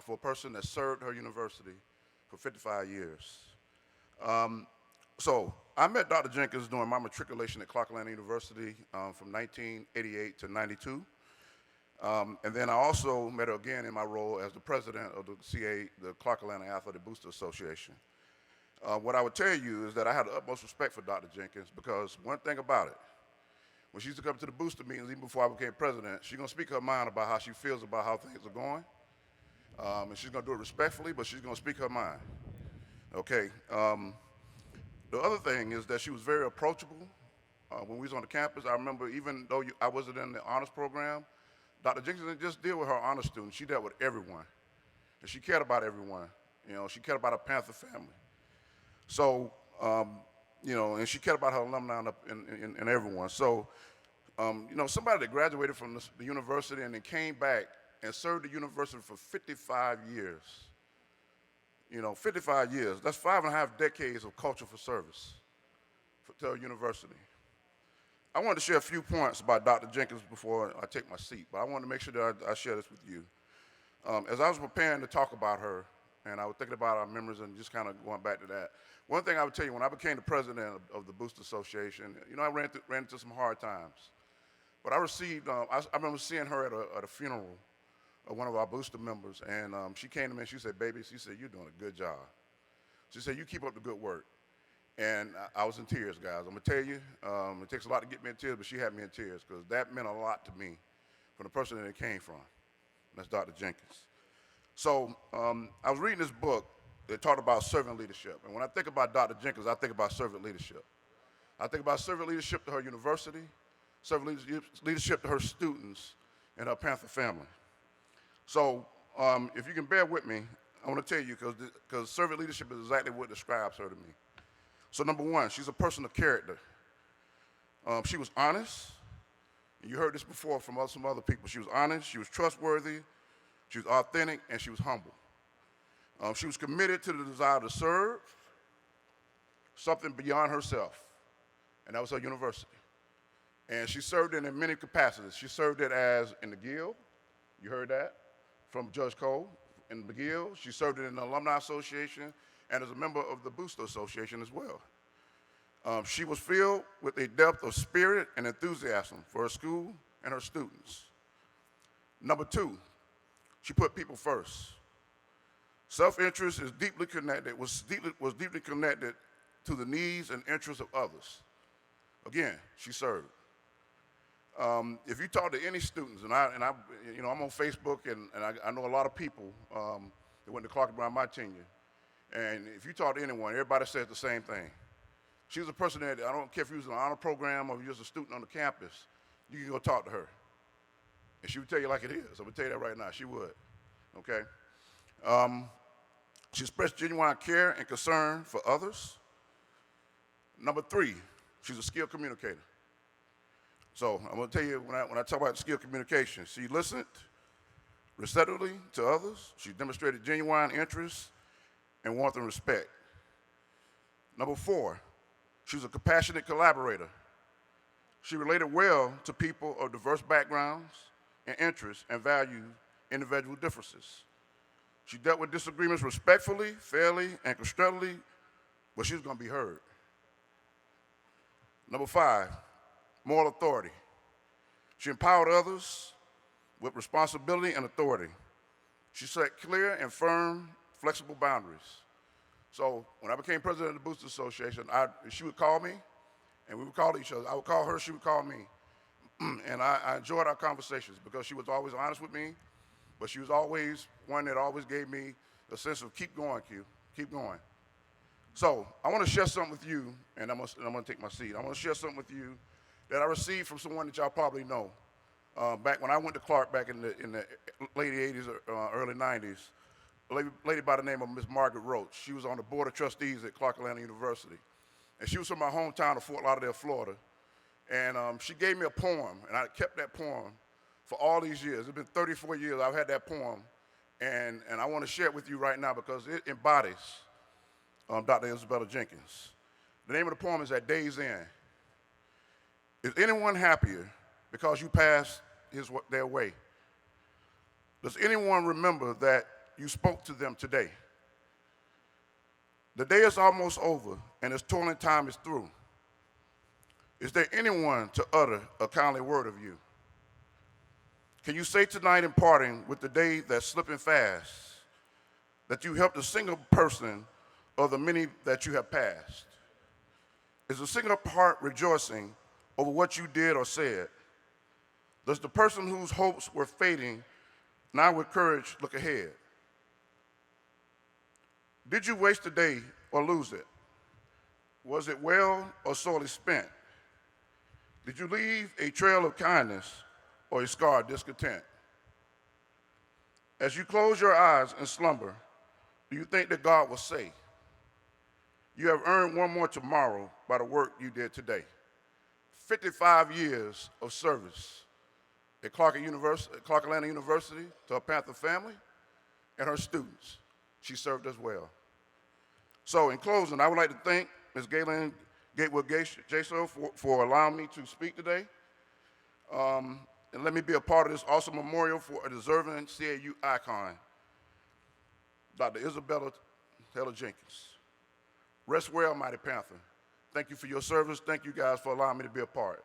for a person that served her university for 55 years. So I met Dr. Jenkins during my matriculation at Clark Atlanta University from 1988 to 92. And then I also met her again in my role as the president of the Clark Atlanta Athletic Booster Association. What I would tell you is that I had the utmost respect for Dr. Jenkins because one thing about it, when she used to come to the booster meetings, even before I became president, she's gonna speak her mind about how she feels about how things are going. And she's gonna do it respectfully, but she's gonna speak her mind. Okay. The other thing is that she was very approachable. When we was on the campus, I remember even though I wasn't in the honors program, Dr. Jenkins didn't just deal with her honors students, she dealt with everyone. And she cared about everyone. You know, she cared about her Panther family. So, you know, and she cared about her alumni and everyone. So, you know, somebody that graduated from the university and then came back and served the university for 55 years. You know, 55 years, that's 5.5 decades of culture for service to a university. I wanted to share a few points about Dr. Jenkins before I take my seat, but I wanted to make sure that I share this with you. As I was preparing to talk about her, and I was thinking about our memories and just kind of going back to that, one thing I would tell you, when I became the president of the Booster Association, you know, I ran into some hard times. But I received, I remember seeing her at a funeral of one of our booster members, and she came to me and she said, baby, she said, you're doing a good job. She said, you keep up the good work. And I was in tears, guys. I'm gonna tell you, it takes a lot to get me in tears, but she had me in tears because that meant a lot to me from the person that it came from. And that's Dr. Jenkins. So I was reading this book that talked about servant leadership. And when I think about Dr. Jenkins, I think about servant leadership. I think about servant leadership to her university, servant leadership to her students and her Panther family. So if you can bear with me, I want to tell you, because servant leadership is exactly what describes her to me. So number one, she's a person of character. She was honest. You heard this before from some other people. She was honest, she was trustworthy, she was authentic, and she was humble. She was committed to the desire to serve something beyond herself, and that was her university. And she served it in many capacities. She served it as in the Guild, you heard that from Judge Cole, in the Guild. She served it in the Alumni Association and as a member of the Booster Association as well. She was filled with a depth of spirit and enthusiasm for her school and her students. Number two, she put people first. Self-interest is deeply connected, was deeply connected to the needs and interests of others. Again, she served. If you talk to any students, and I'm on Facebook, and I know a lot of people that went to Clark around my tenure, and if you talk to anyone, everybody says the same thing. She was a person that, I don't care if you was in an honor program or if you're just a student on the campus, you can go talk to her. And she would tell you like it is. I'm gonna tell you that right now, she would, okay? She expressed genuine care and concern for others. Number three, she's a skilled communicator. So I'm gonna tell you, when I talk about skilled communication, she listened receptively to others. She demonstrated genuine interest and warmth and respect. Number four, she was a compassionate collaborator. She related well to people of diverse backgrounds and interests and valued individual differences. She dealt with disagreements respectfully, fairly, and constructively, but she was gonna be heard. Number five, moral authority. She empowered others with responsibility and authority. She set clear and firm, flexible boundaries. So when I became president of the Booster Association, she would call me, and we would call each other. I would call her, she would call me. And I enjoyed our conversations because she was always honest with me, but she was always one that always gave me a sense of keep going, Q, keep going. So I want to share something with you, and I'm gonna take my seat. I want to share something with you that I received from someone that y'all probably know. Back when I went to Clark back in the late 80s, early 90s, a lady by the name of Miss Margaret Roach. She was on the Board of Trustees at Clark Atlanta University. And she was from my hometown of Fort Lauderdale, Florida. And she gave me a poem, and I kept that poem for all these years. It's been 34 years I've had that poem, and I want to share it with you right now because it embodies Dr. Isabella Jenkins. The name of the poem is At Day's End. Is anyone happier because you passed their way? Does anyone remember that you spoke to them today? The day is almost over and its toiling time is through. Is there anyone to utter a kindly word of you? Can you say tonight in parting with the day that's slipping fast that you helped a single person of the many that you have passed? Is a single heart rejoicing over what you did or said? Does the person whose hopes were fading now with courage look ahead? Did you waste the day or lose it? Was it well or sorely spent? Did you leave a trail of kindness or a scar of discontent? As you close your eyes in slumber, do you think that God will say, you have earned one more tomorrow by the work you did today? 55 years of service at Clark Atlanta University to her Panther family and her students. She served us well. So in closing, I would like to thank Ms. Galen Gateway-Jaso for allowing me to speak today. And let me be a part of this awesome memorial for a deserving CAU icon, Dr. Isabella Taylor Jenkins. Rest well, Mighty Panther. Thank you for your service. Thank you guys for allowing me to be a part.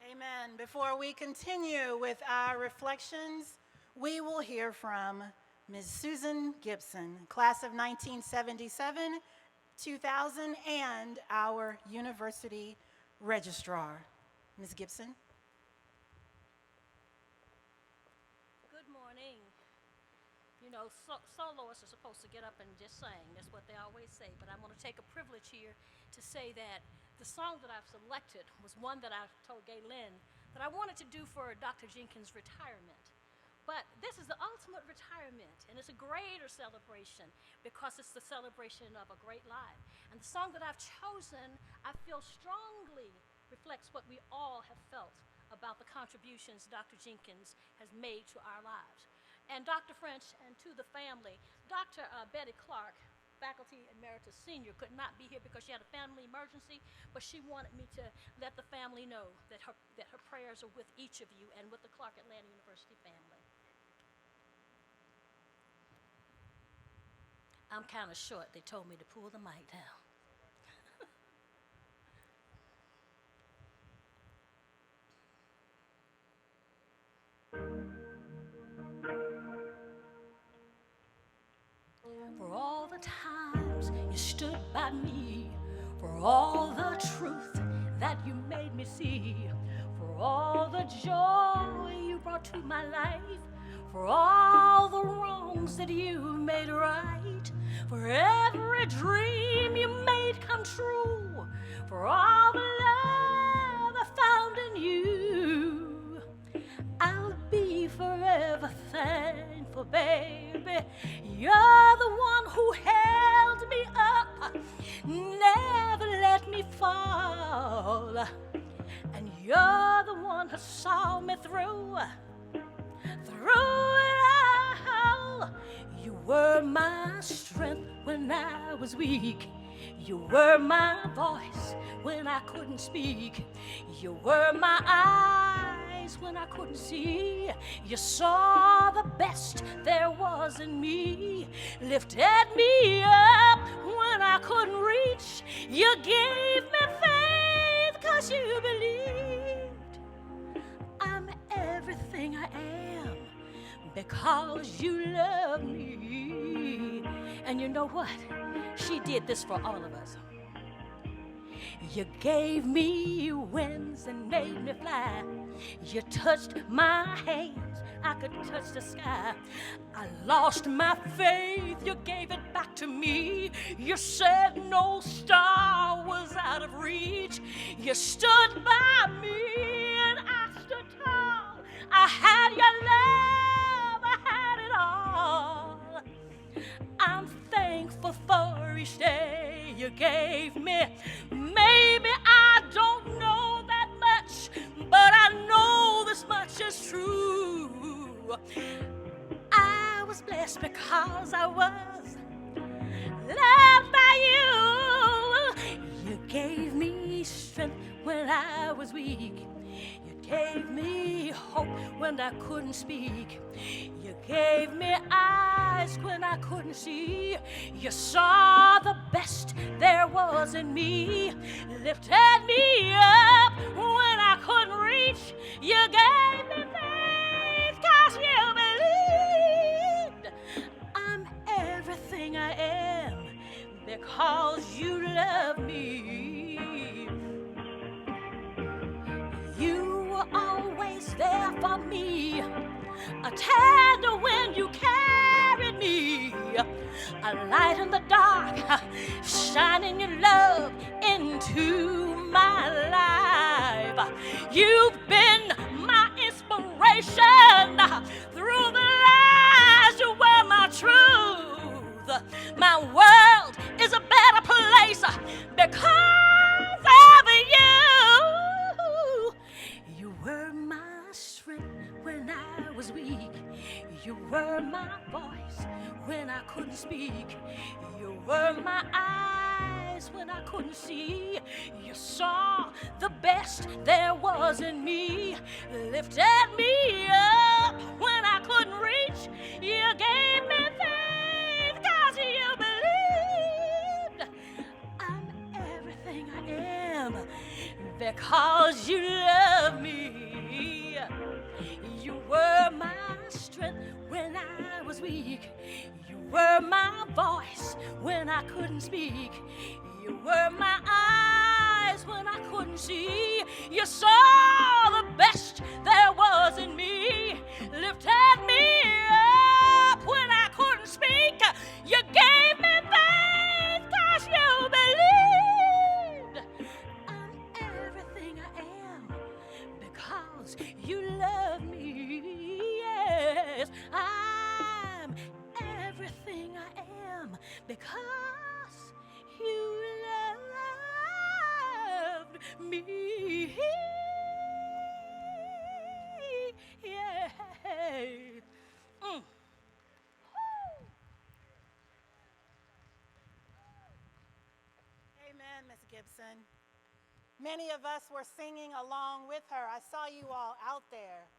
Amen. Before we continue with our reflections, we will hear from Ms. Susan Gibson, class of 1977, 2000, and our university registrar. Ms. Gibson. Good morning. You know, soloists are supposed to get up and just sing. That's what they always say. But I'm going to take a privilege here to say that the song that I've selected was one that I told Galen that I wanted to do for Dr. Jenkins' retirement. But this is the ultimate retirement, and it's a greater celebration because it's the celebration of a great life. And the song that I've chosen, I feel strongly reflects what we all have felt about the contributions Dr. Jenkins has made to our lives. And Dr. French, and to the family, Dr. Betty Clark, faculty emeritus senior, could not be here because she had a family emergency, but she wanted me to let the family know that her prayers are with each of you and with the Clark Atlanta University family. I'm kind of short. They told me to pull the mic down. For all the times you stood by me, for all the truth that you made me see, for all the joy you brought to my life, for all the wrongs that you made right, for every dream you made come true, for all the love I found in you, I'll be forever thankful, baby. You're the one who held me up, never let me fall, and you're the one who saw me through it all. You were my strength when I was weak. You were my voice when I couldn't speak. You were my eyes when I couldn't see. You saw the best there was in me, lifted me up when I couldn't reach. You gave me faith 'cause you believed I'm everything I am because you love me. And you know what? She did this for all of us. You gave me wings and made me fly. You touched my hands, I could touch the sky. I lost my faith, you gave it back to me. You said no star was out of reach. You stood by me and I stood tall. I had your love, I had it all. I'm thankful for each day you gave me. Maybe I don't know that much, but I know this much is true. I was blessed because I was loved by you. You gave me strength when I was weak. You gave me hope when I couldn't speak. You gave me eyes when I couldn't see. You saw the best there was in me, lifted me up when I couldn't reach. You gave me faith 'cause you believed I'm everything I am because you love me. You were always there for me, a tender when you carried me, a light in the dark, shining your love into my life. You've been my inspiration through the lies. You were my truth. My world is a better place because of you. You were my strength when I was weak. You were my voice when I couldn't speak. You were my eyes when I couldn't see. You saw the best there was in me, lifted me up when I couldn't reach. You gave me faith 'cause you believed I'm everything I am because you love me. You were my strength when I was weak. You were my voice when I couldn't speak. You were my eyes when I couldn't see. You saw the best there was in me, lifted me up when I couldn't speak. You gave me faith 'cause you believed I'm everything I am because you love me. Yes, I'm everything I am because you loved me. Gibson. Many of us were singing along with her. I saw you all out there.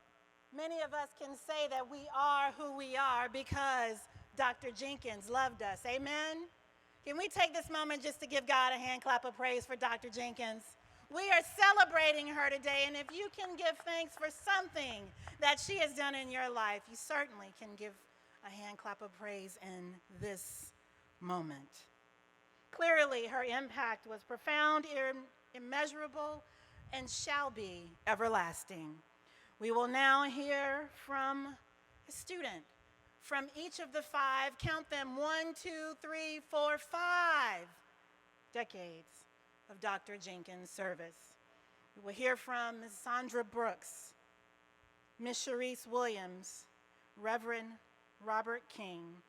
Many of us can say that we are who we are because Dr. Jenkins loved us. Amen? Can we take this moment just to give God a hand clap of praise for Dr. Jenkins? We are celebrating her today, and if you can give thanks for something that she has done in your life, you certainly can give a hand clap of praise in this moment. Clearly, her impact was profound, immeasurable, and shall be everlasting. We will now hear from a student from each of the 5, count them, 1, 2, 3, 4, 5 decades of Dr. Jenkins' service. We will hear from Ms. Sandra Brooks, Ms. Sharice Williams, Reverend Robert King,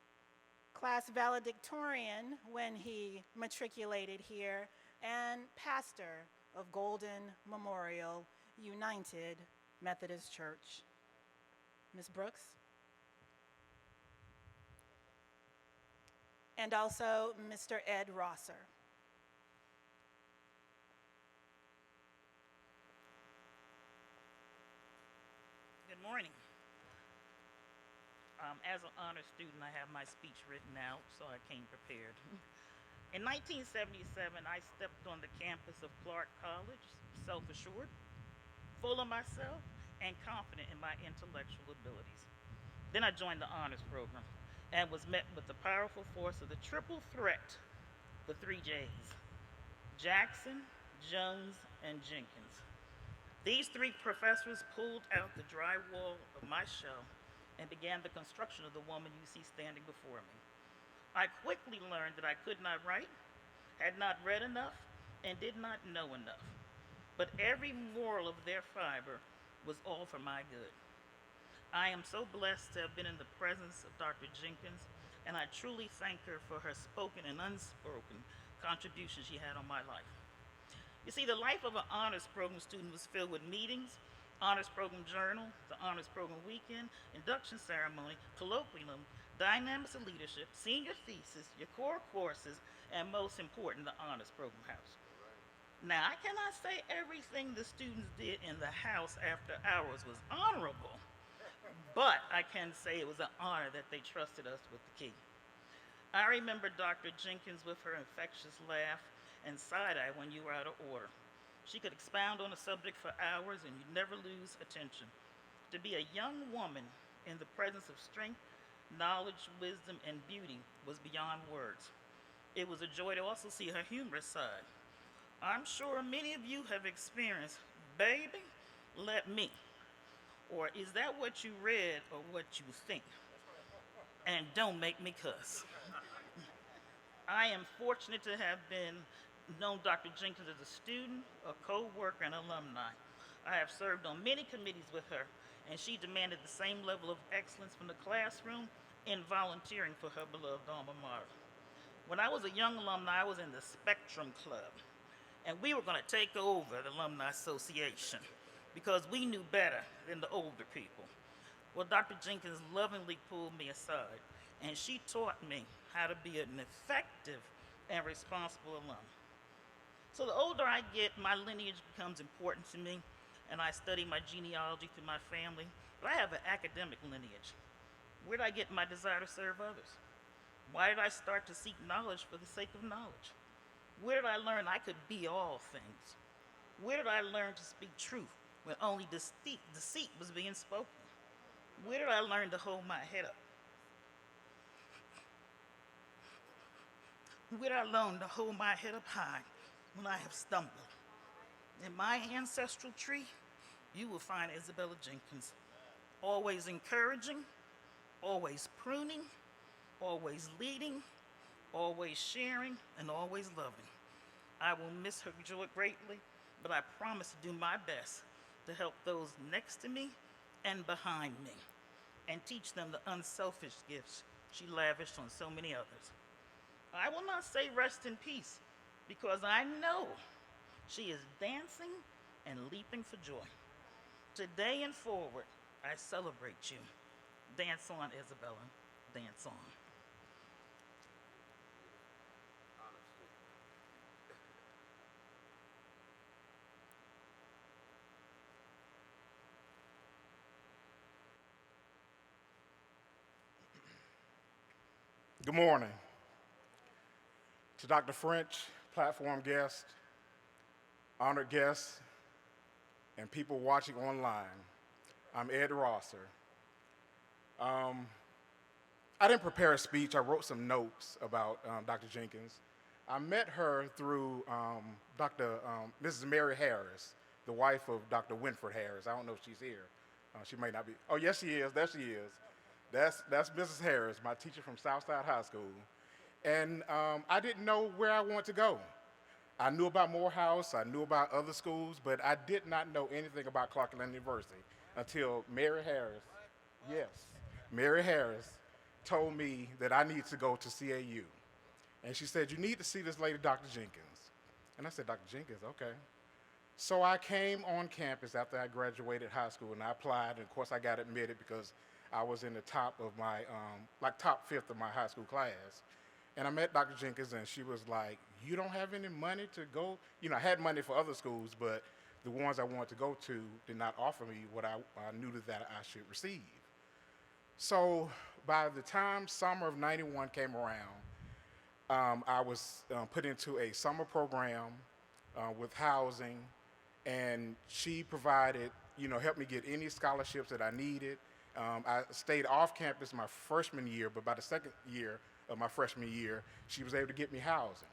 class valedictorian when he matriculated here, and pastor of Golden Memorial United Methodist Church. Ms. Brooks? And also Mr. Ed Rosser. Good morning. As an honor student, I have my speech written out, so I came prepared. In 1977, I stepped on the campus of Clark College, self-assured, full of myself, and confident in my intellectual abilities. Then I joined the honors program and was met with the powerful force of the triple threat, the 3 J's, Jackson, Jones, and Jenkins. These 3 professors pulled out the drywall of my shell and began the construction of the woman you see standing before me. I quickly learned that I could not write, had not read enough, and did not know enough. But every moral of their fiber was all for my good. I am so blessed to have been in the presence of Dr. Jenkins, and I truly thank her for her spoken and unspoken contributions she had on my life. You see, the life of an honors program student was filled with meetings, honors program journal, the honors program weekend, induction ceremony, colloquium, dynamics of leadership, senior thesis, your core courses, and most important, the honors program house. Now, I cannot say everything the students did in the house after hours was honorable, but I can say it was an honor that they trusted us with the key. I remember Dr. Jenkins with her infectious laugh and side-eye when you were out of order. She could expound on a subject for hours and you'd never lose attention. To be a young woman in the presence of strength, knowledge, wisdom, and beauty was beyond words. It was a joy to also see her humorous side. I'm sure many of you have experienced, baby, let me. Or is that what you read or what you think? And don't make me cuss. I am fortunate to have known Dr. Jenkins as a student, a co-worker, and alumni. I have served on many committees with her, and she demanded the same level of excellence from the classroom in volunteering for her beloved alma mater. When I was a young alumni, I was in the Spectrum Club, and we were going to take over the Alumni Association because we knew better than the older people. Well, Dr. Jenkins lovingly pulled me aside, and she taught me how to be an effective and responsible alum. So the older I get, my lineage becomes important to me, and I study my genealogy through my family, but I have an academic lineage. Where did I get my desire to serve others? Why did I start to seek knowledge for the sake of knowledge? Where did I learn I could be all things? Where did I learn to speak truth when only deceit was being spoken? Where did I learn to hold my head up? Where did I learn to hold my head up high when I have stumbled? In my ancestral tree, you will find Isabella Jenkins, always encouraging, always pruning, always leading, always sharing, and always loving. I will miss her greatly, but I promise to do my best to help those next to me and behind me, and teach them the unselfish gifts she lavished on so many others. I will not say rest in peace, because I know she is dancing and leaping for joy. Today and forward, I celebrate you. Dance on, Isabella, dance on. Good morning. To Dr. French, platform guests, honored guests, and people watching online, I'm Ed Rosser. I didn't prepare a speech. I wrote some notes about Dr. Jenkins. I met her through Mrs. Mary Harris, the wife of Dr. Winford Harris. I don't know if she's here. She may not be. Oh, yes, she is. There she is. That's Mrs. Harris, my teacher from Southside High School. And I didn't know where I wanted to go. I knew about Morehouse, I knew about other schools, but I did not know anything about Clark Atlanta University until Mary Harris, yes, Mary Harris told me that I need to go to CAU. And she said, you need to see this lady, Dr. Jenkins. And I said, Dr. Jenkins, okay. So I came on campus after I graduated high school and I applied, and of course I got admitted because I was in the top of my, top fifth of my high school class. And I met Dr. Jenkins and she was like, you don't have any money to go? You know, I had money for other schools, but the ones I wanted to go to did not offer me what I knew that I should receive. So by the time summer of '91 came around, I was put into a summer program with housing, and she provided, helped me get any scholarships that I needed. I stayed off campus my freshman year, but by the second year of my freshman year, she was able to get me housing.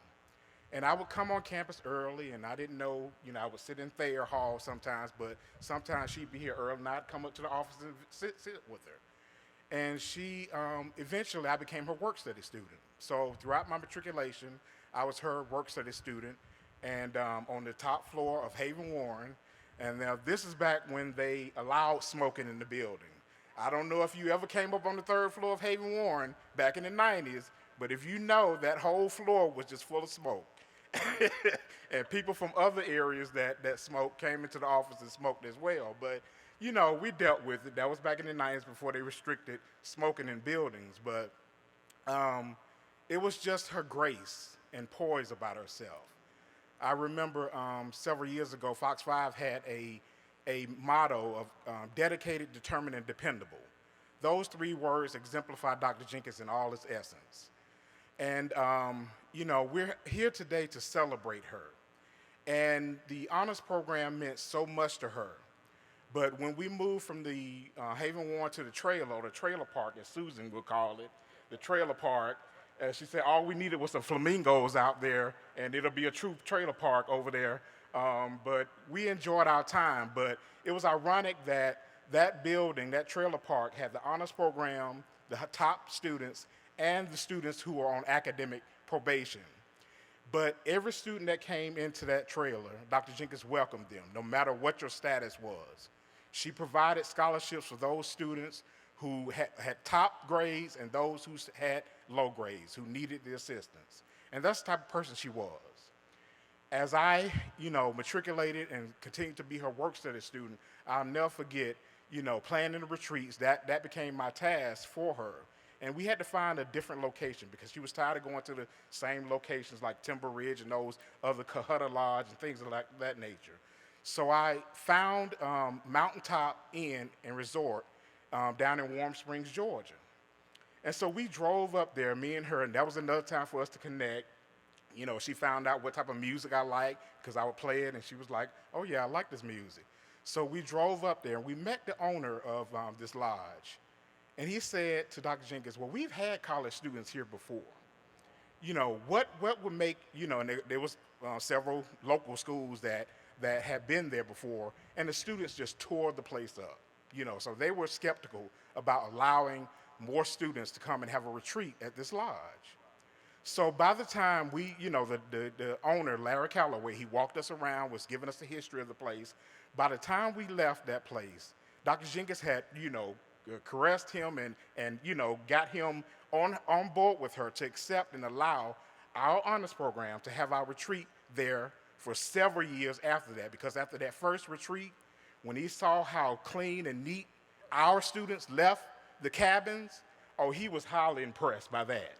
And I would come on campus early, and I didn't know, I would sit in Thayer Hall sometimes, but sometimes she'd be here early, and I'd come up to the office and sit with her. And she, eventually, I became her work study student. So throughout my matriculation, I was her work study student, and on the top floor of Haven Warren. And now this is back when they allowed smoking in the building. I don't know if you ever came up on the third floor of Haven Warren back in the 90s, but if you know, that whole floor was just full of smoke. And people from other areas that smoked came into the office and smoked as well. But, we dealt with it. That was back in the 90s before they restricted smoking in buildings. But it was just her grace and poise about herself. I remember several years ago, Fox 5 had a motto of dedicated, determined, and dependable. Those three words exemplify Dr. Jenkins in all its essence. And, we're here today to celebrate her. And the honors program meant so much to her. But when we moved from the Haven Warren to the trailer, or the trailer park, as Susan would call it, the trailer park, she said all we needed was some flamingos out there, and it'll be a true trailer park over there. But we enjoyed our time. But it was ironic that building, that trailer park, had the honors program, the top students, and the students who were on academic probation. But every student that came into that trailer, Dr. Jenkins welcomed them, no matter what your status was. She provided scholarships for those students who had top grades and those who had low grades, who needed the assistance. And that's the type of person she was. As I, matriculated and continued to be her work study student, I'll never forget, planning the retreats. That became my task for her. And we had to find a different location because she was tired of going to the same locations like Timber Ridge and those other Cohutta Lodge and things of that nature. So I found Mountaintop Inn and Resort down in Warm Springs, Georgia. And so we drove up there, me and her, and that was another time for us to connect. She found out what type of music I like because I would play it, and she was like, oh yeah, I like this music. So we drove up there, and we met the owner of this lodge. And he said to Dr. Jenkins, well, we've had college students here before. What would make, and there was several local schools that had been there before, and the students just tore the place up. So they were skeptical about allowing more students to come and have a retreat at this lodge. So by the time we, the owner, Larry Calloway, he walked us around, was giving us the history of the place. By the time we left that place, Dr. Jenkins had, caressed him and got him on board with her to accept and allow our honors program to have our retreat there for several years after that. Because after that first retreat, when he saw how clean and neat our students left the cabins, oh, he was highly impressed by that.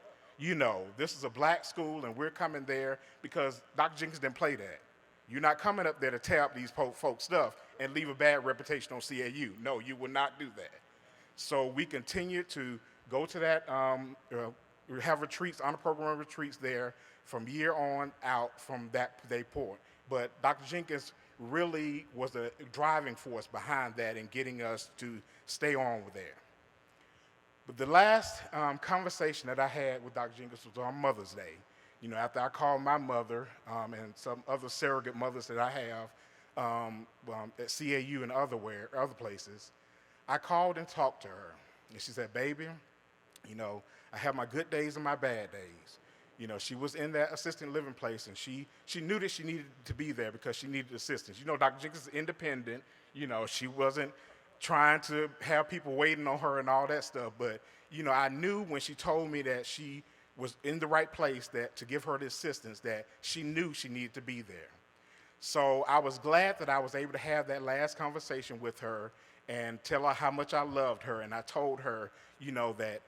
This is a black school and we're coming there because Dr. Jenkins didn't play that. You're not coming up there to tear up these folks' stuff and leave a bad reputation on CAU. No, you will not do that. So we continued to go to that We have retreats, honor program retreats there from year on out from that day point. But Dr. Jenkins really was the driving force behind that and getting us to stay on with there. But the last conversation that I had with Dr. Jenkins was on Mother's Day. You know, after I called my mother and some other surrogate mothers that I have at CAU and other places, I called and talked to her. And she said, baby, you know, I have my good days and my bad days. You know, she was in that assisted living place, and she knew that she needed to be there because she needed assistance. You know, Dr. Jenkins is independent. You know, she wasn't trying to have people waiting on her and all that stuff. But, you know, I knew when she told me that she was in the right place, that to give her the assistance, that she knew she needed to be there. So I was glad that I was able to have that last conversation with her and tell her how much I loved her. And I told her, you know, that,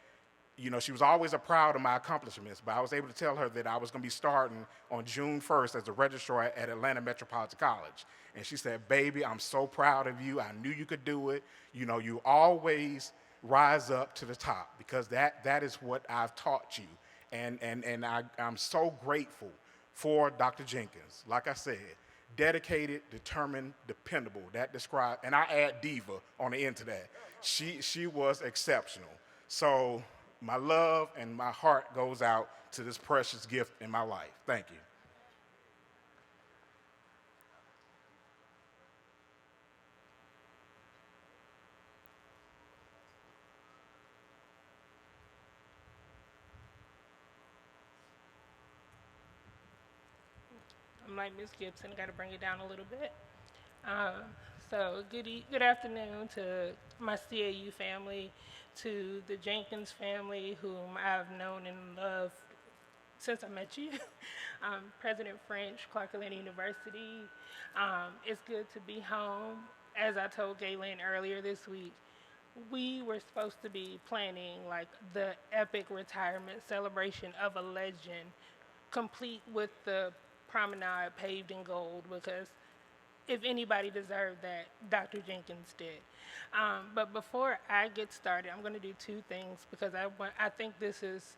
you know, she was always proud of my accomplishments, but I was able to tell her that I was going to be starting on June 1st as a registrar at Atlanta Metropolitan College. And she said, baby, I'm so proud of you. I knew you could do it. You know, you always rise up to the top because that is what I've taught you. And I'm so grateful for Dr. Jenkins. Like I said, dedicated, determined, dependable. That described, and I add diva on the end to that. She was exceptional. So my love and my heart goes out to this precious gift in my life. Thank you. I'm like Miss Gibson, got to bring it down a little bit. So good afternoon to my CAU family, to the Jenkins family, whom I've known and loved since I met you. President French, Clark Atlanta University. It's good to be home. As I told Galen earlier this week, we were supposed to be planning like the epic retirement celebration of a legend, complete with the promenade paved in gold, because if anybody deserved that, Dr. Jenkins did. But before I get started, I'm going to do two things because I think this is,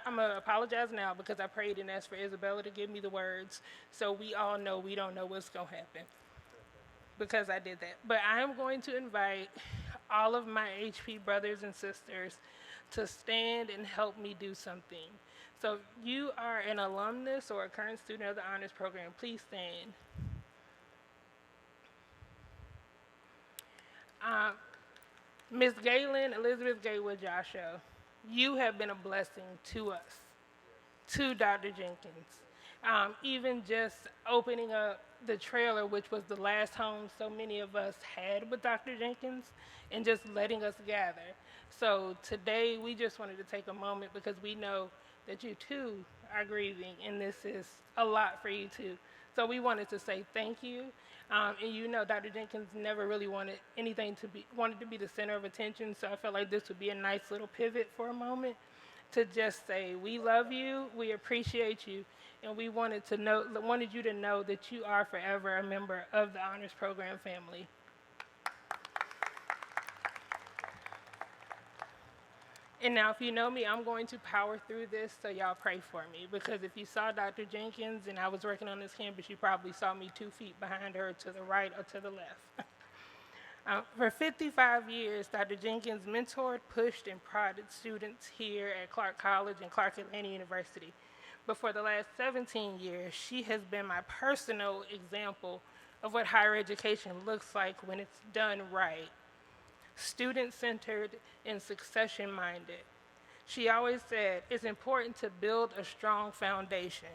I'm going to apologize now because I prayed and asked for Isabella to give me the words so we all know we don't know what's going to happen because I did that. But I am going to invite all of my HP brothers and sisters to stand and help me do something. So if you are an alumnus or a current student of the honors program, please stand. Ms. Galen, Elizabeth Gaywood Joshua, you have been a blessing to us, to Dr. Jenkins. Even just opening up the trailer, which was the last home so many of us had with Dr. Jenkins, and just letting us gather. So today we just wanted to take a moment because we know that you too are grieving, and this is a lot for you too. So we wanted to say thank you. And you know, Dr. Jenkins never really wanted to be the center of attention, so I felt like this would be a nice little pivot for a moment to just say, we love you, we appreciate you, and we wanted you to know that you are forever a member of the Honors Program family. And now, if you know me, I'm going to power through this, so y'all pray for me. Because if you saw Dr. Jenkins and I was working on this campus, you probably saw me 2 feet behind her to the right or to the left. For 55 years, Dr. Jenkins mentored, pushed, and prodded students here at Clark College and Clark Atlanta University. But for the last 17 years, she has been my personal example of what higher education looks like when it's done right. Student-centered and succession-minded. She always said, it's important to build a strong foundation.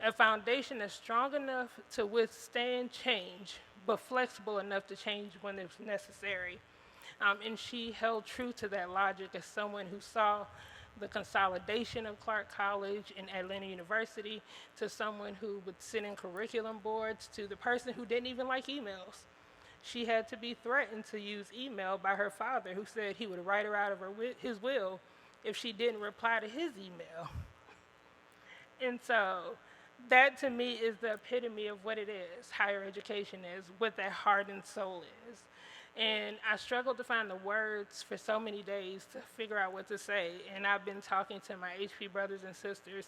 A foundation that's strong enough to withstand change, but flexible enough to change when it's necessary. And she held true to that logic as someone who saw the consolidation of Clark College and Atlanta University, to someone who would sit in curriculum boards, to the person who didn't even like emails. She had to be threatened to use email by her father, who said he would write her out of his will if she didn't reply to his email. And so that to me is the epitome of what it is, higher education is, what that heart and soul is. And I struggled to find the words for so many days to figure out what to say. And I've been talking to my HP brothers and sisters.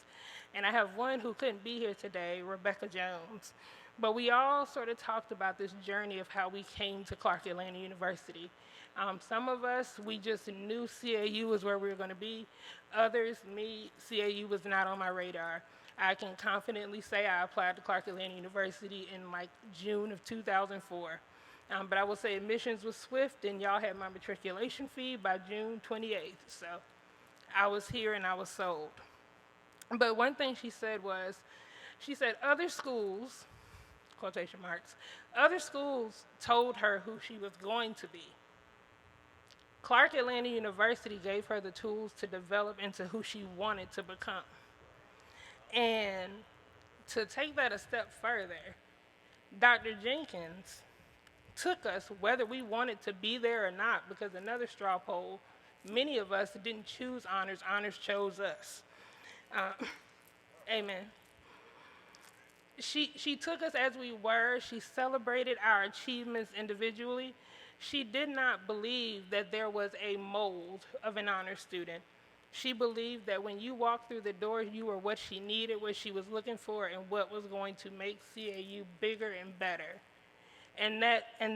And I have one who couldn't be here today, Rebecca Jones. But we all sort of talked about this journey of how we came to Clark Atlanta University. Some of us, we just knew CAU was where we were going to be. Others, me, CAU was not on my radar. I can confidently say I applied to Clark Atlanta University in like June of 2004. But I will say admissions was swift, and y'all had my matriculation fee by June 28th. So I was here and I was sold. But one thing she said was, she said other schools, quotation marks, other schools told her who she was going to be. Clark Atlanta University gave her the tools to develop into who she wanted to become. And to take that a step further, Dr. Jenkins took us whether we wanted to be there or not, because another straw poll, many of us didn't choose honors, honors chose us. Amen. She took us as we were. She celebrated our achievements individually. She did not believe that there was a mold of an honor student. She believed that when you walked through the door, you were what she needed, what she was looking for, and what was going to make CAU bigger and better. And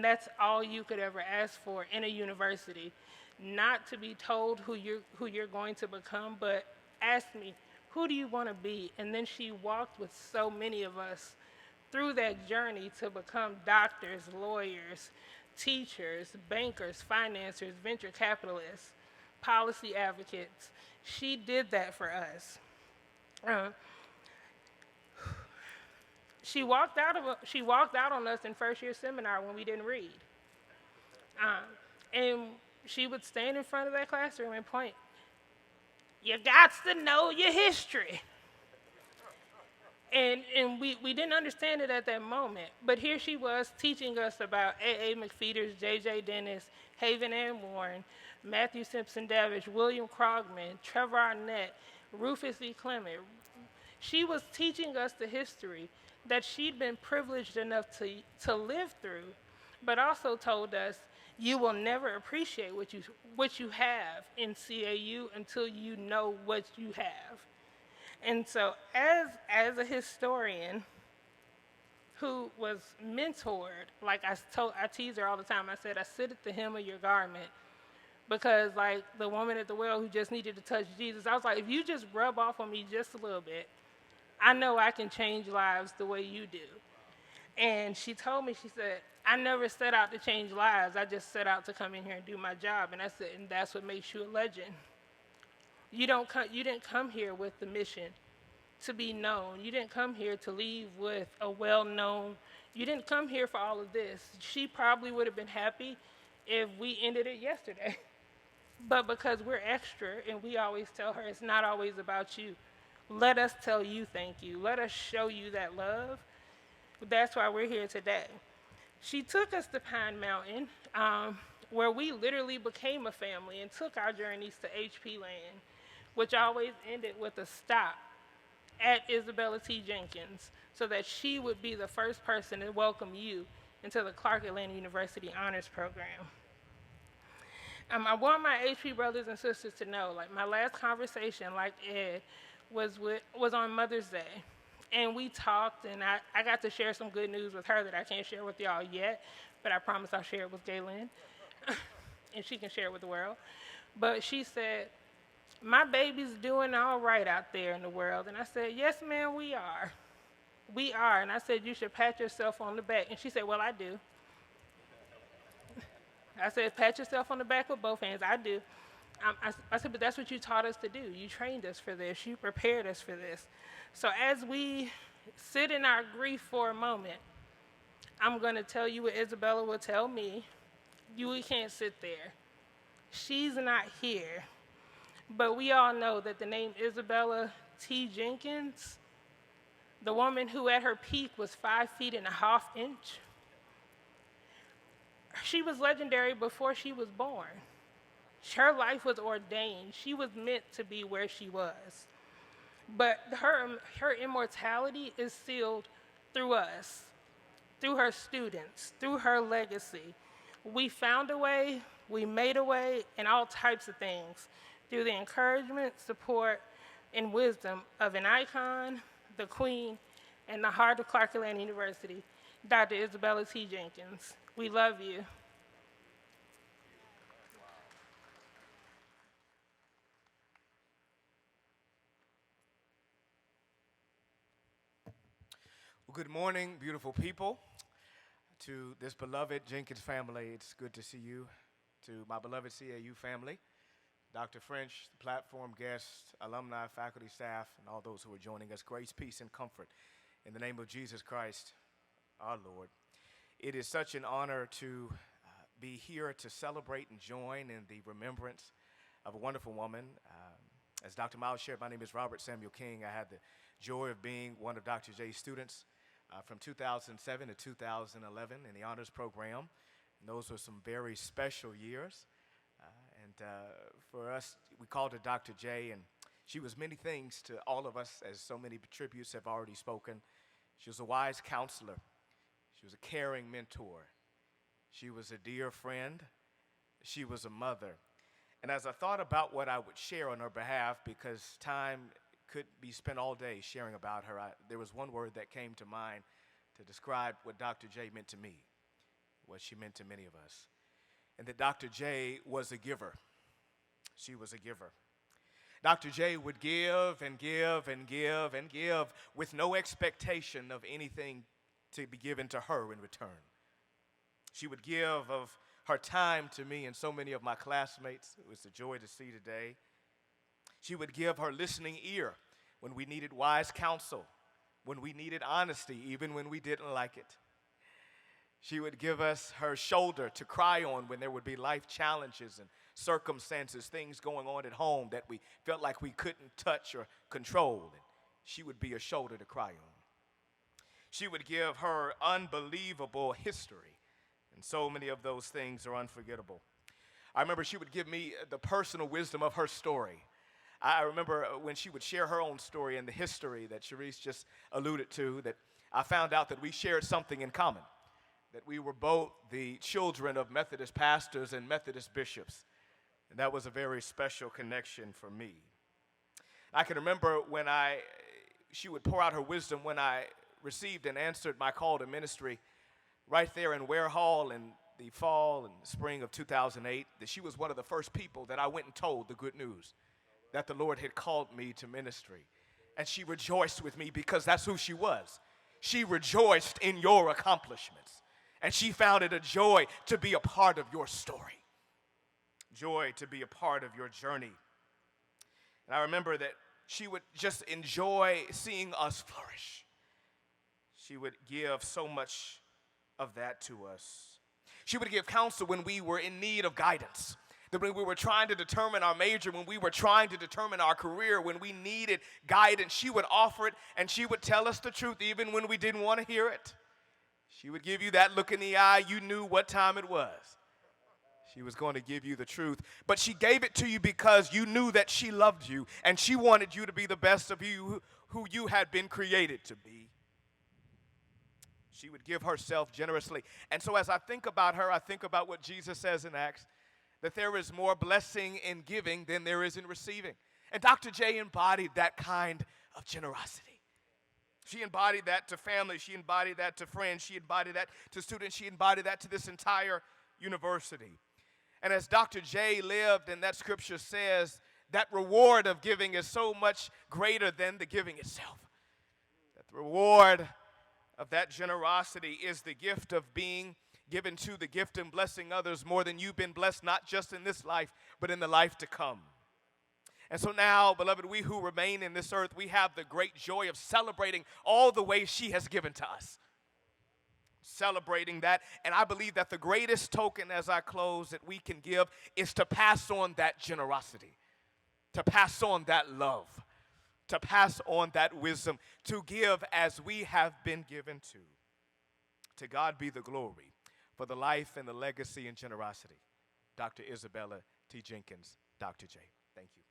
that's all you could ever ask for in a university. Not to be told who you're going to become, but ask me, who do you want to be? And then she walked with so many of us through that journey to become doctors, lawyers, teachers, bankers, financiers, venture capitalists, policy advocates. She did that for us. She walked out on us in first year seminar when we didn't read. And she would stand in front of that classroom and point, you got to know your history. And we didn't understand it at that moment, but here she was teaching us about A.A. McFeeters, J.J. Dennis, Haven Ann Warren, Matthew Simpson Davish, William Krogman, Trevor Rnett, Rufus E. Clement. She was teaching us the history that she'd been privileged enough to live through, but also told us, you will never appreciate what you have in CAU until you know what you have. And so as a historian who was mentored, like I tease her all the time, I said, I sit at the hem of your garment, because like the woman at the well who just needed to touch Jesus, I was like, if you just rub off on me just a little bit, I know I can change lives the way you do. And she told me, she said, I never set out to change lives. I just set out to come in here and do my job. And I said, and that's what makes you a legend. You didn't come here with the mission to be known. You didn't come here to leave with a well-known. You didn't come here for all of this. She probably would have been happy if we ended it yesterday. But because we're extra, and we always tell her it's not always about you, let us tell you thank you. Let us show you that love. That's why we're here today. She took us to Pine Mountain, where we literally became a family and took our journeys to HP Land, which always ended with a stop at Isabella T. Jenkins, so that she would be the first person to welcome you into the Clark Atlanta University Honors Program. I want my HP brothers and sisters to know, like my last conversation, like Ed, was on Mother's Day. And we talked, and I got to share some good news with her that I can't share with y'all yet, but I promise I'll share it with Galen, and she can share it with the world. But she said, my baby's doing all right out there in the world. And I said, yes, ma'am, we are. We are. And I said, you should pat yourself on the back. And she said, well, I do. I said, pat yourself on the back with both hands. I do. I said, but that's what you taught us to do. You trained us for this. You prepared us for this. So as we sit in our grief for a moment, I'm going to tell you what Isabella will tell me. We can't sit there. She's not here. But we all know that the name Isabella T. Jenkins, the woman who at her peak was 5 feet and a half inch, she was legendary before she was born. Her life was ordained. She was meant to be where she was. But her immortality is sealed through us, through her students, through her legacy. We found a way, we made a way, and all types of things through the encouragement, support, and wisdom of an icon, the queen, and the heart of Clark Atlanta University, Dr. Isabella T. Jenkins. We love you. Well, good morning, beautiful people. To this beloved Jenkins family, it's good to see you. To my beloved CAU family, Dr. French, the platform guests, alumni, faculty, staff, and all those who are joining us, grace, peace, and comfort in the name of Jesus Christ, our Lord. It is such an honor to be here to celebrate and join in the remembrance of a wonderful woman. As Dr. Miles shared, my name is Robert Samuel King. I had the joy of being one of Dr. J's students from 2007 to 2011 in the honors program. And those were some very special years. For us, we called her Dr. J, and she was many things to all of us, as so many tributes have already spoken. She was a wise counselor. She was a caring mentor. She was a dear friend. She was a mother. And as I thought about what I would share on her behalf, because time could be spent all day sharing about her, there was one word that came to mind to describe what Dr. J meant to me, what she meant to many of us. And that Dr. J was a giver. She was a giver. Dr. J would give and give and give and give with no expectation of anything to be given to her in return. She would give of her time to me and so many of my classmates. It was a joy to see today. She would give her listening ear when we needed wise counsel, when we needed honesty, even when we didn't like it. She would give us her shoulder to cry on when there would be life challenges and circumstances, things going on at home that we felt like we couldn't touch or control. And she would be a shoulder to cry on. She would give her unbelievable history, and so many of those things are unforgettable. I remember she would give me the personal wisdom of her story. I remember when she would share her own story and the history that Sharice just alluded to, that I found out that we shared something in common, that we were both the children of Methodist pastors and Methodist bishops. And that was a very special connection for me. I can remember when she would pour out her wisdom when I received and answered my call to ministry right there in Ware Hall in the fall and spring of 2008, that she was one of the first people that I went and told the good news that the Lord had called me to ministry. And she rejoiced with me because that's who she was. She rejoiced in your accomplishments. And she found it a joy to be a part of your story, joy to be a part of your journey. And I remember that she would just enjoy seeing us flourish. She would give so much of that to us. She would give counsel when we were in need of guidance, that when we were trying to determine our major, when we were trying to determine our career, when we needed guidance, she would offer it, and she would tell us the truth even when we didn't want to hear it. She would give you that look in the eye. You knew what time it was. She was going to give you the truth. But she gave it to you because you knew that she loved you and she wanted you to be the best of you who you had been created to be. She would give herself generously. And so as I think about her, I think about what Jesus says in Acts, that there is more blessing in giving than there is in receiving. And Dr. J embodied that kind of generosity. She embodied that to family. She embodied that to friends. She embodied that to students. She embodied that to this entire university. And as Dr. J lived, and that scripture says, that reward of giving is so much greater than the giving itself. That the reward of that generosity is the gift of being given to the gift and blessing others more than you've been blessed, not just in this life, but in the life to come. And so now, beloved, we who remain in this earth, we have the great joy of celebrating all the ways she has given to us. Celebrating that. And I believe that the greatest token, as I close, that we can give is to pass on that generosity, to pass on that love, to pass on that wisdom, to give as we have been given to. To God be the glory for the life and the legacy and generosity. Dr. Isabella T. Jenkins, Dr. J. Thank you.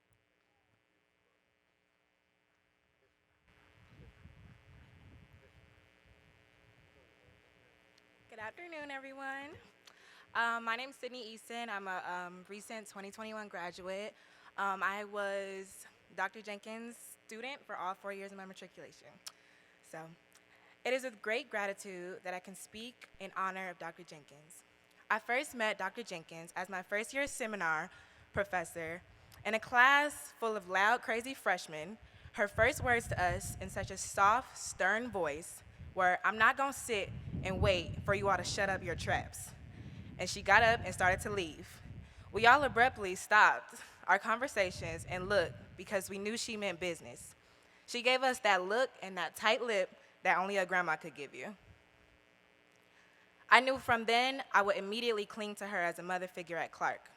Good afternoon, everyone. My name is Sydney Easton. I'm a recent 2021 graduate. I was Dr. Jenkins' student for all 4 years of my matriculation. So, it is with great gratitude that I can speak in honor of Dr. Jenkins. I first met Dr. Jenkins as my first year seminar professor in a class full of loud, crazy freshmen. Her first words to us in such a soft, stern voice were, "I'm not gonna sit and wait for you all to shut up your traps." And she got up and started to leave. We all abruptly stopped our conversations and looked because we knew she meant business. She gave us that look and that tight lip that only a grandma could give you. I knew from then I would immediately cling to her as a mother figure at Clark.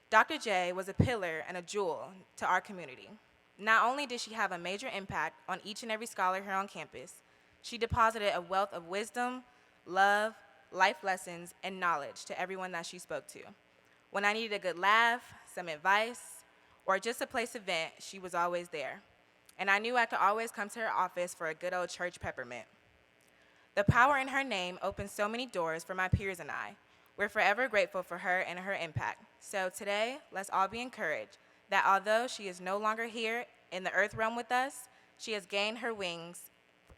Dr. J was a pillar and a jewel to our community. Not only did she have a major impact on each and every scholar here on campus, she deposited a wealth of wisdom, love, life lessons, and knowledge to everyone that she spoke to. When I needed a good laugh, some advice, or just a place to vent, she was always there. And I knew I could always come to her office for a good old church peppermint. The power in her name opened so many doors for my peers and I. We're forever grateful for her and her impact. So today, let's all be encouraged that although she is no longer here in the earth realm with us, she has gained her wings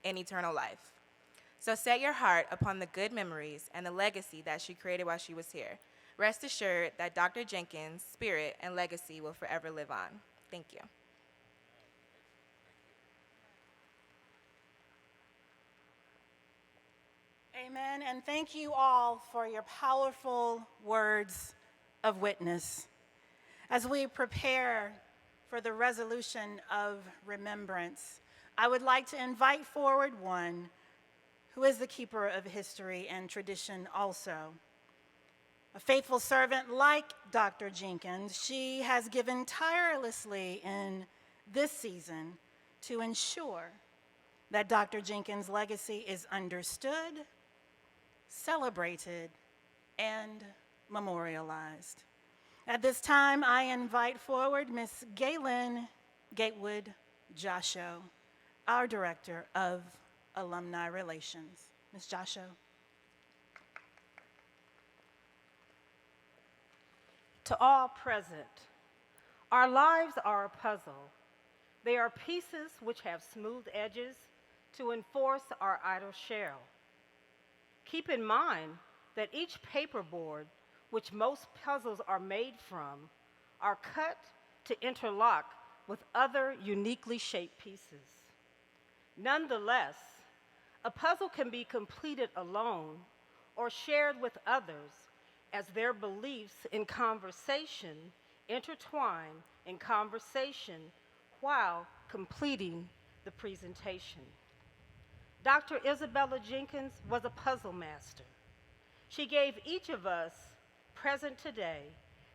in eternal life. So set your heart upon the good memories and the legacy that she created while she was here. Rest assured that Dr. Jenkins' spirit and legacy will forever live on. Thank you. Amen, and thank you all for your powerful words of witness. As we prepare for the resolution of remembrance, I would like to invite forward one who is the keeper of history and tradition also. A faithful servant like Dr. Jenkins, she has given tirelessly in this season to ensure that Dr. Jenkins' legacy is understood, celebrated, and memorialized. At this time, I invite forward Ms. Galen Gatewood Josho, our Director of Alumni Relations. Ms. Josho. To all present, our lives are a puzzle. They are pieces which have smooth edges to enforce our idle shell. Keep in mind that each paperboard, which most puzzles are made from, are cut to interlock with other uniquely shaped pieces. Nonetheless, a puzzle can be completed alone or shared with others as their beliefs in conversation intertwine in conversation while completing the presentation. Dr. Isabella Jenkins was a puzzle master. She gave each of us, present today,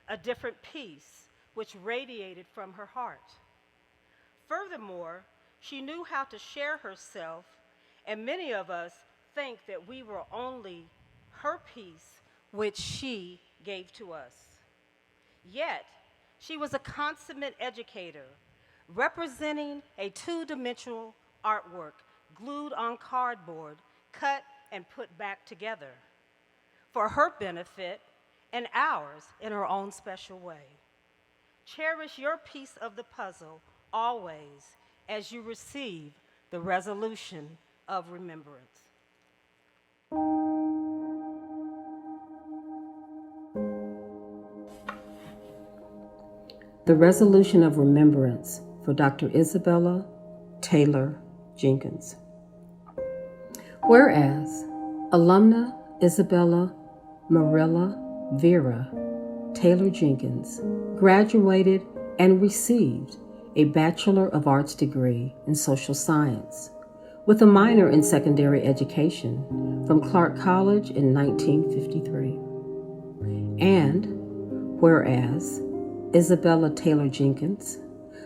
a different piece which radiated from her heart. Furthermore, she knew how to share herself, and many of us think that we were only her piece which she gave to us. Yet, she was a consummate educator, representing a two-dimensional artwork glued on cardboard, cut and put back together for her benefit and ours in her own special way. Cherish your piece of the puzzle always as you receive the resolution of remembrance. The resolution of remembrance for Dr. Isabella Taylor Jenkins. Whereas alumna Isabella Marilla Vera Taylor Jenkins graduated and received a Bachelor of Arts degree in social science with a minor in secondary education from Clark College in 1953. And whereas Isabella Taylor Jenkins'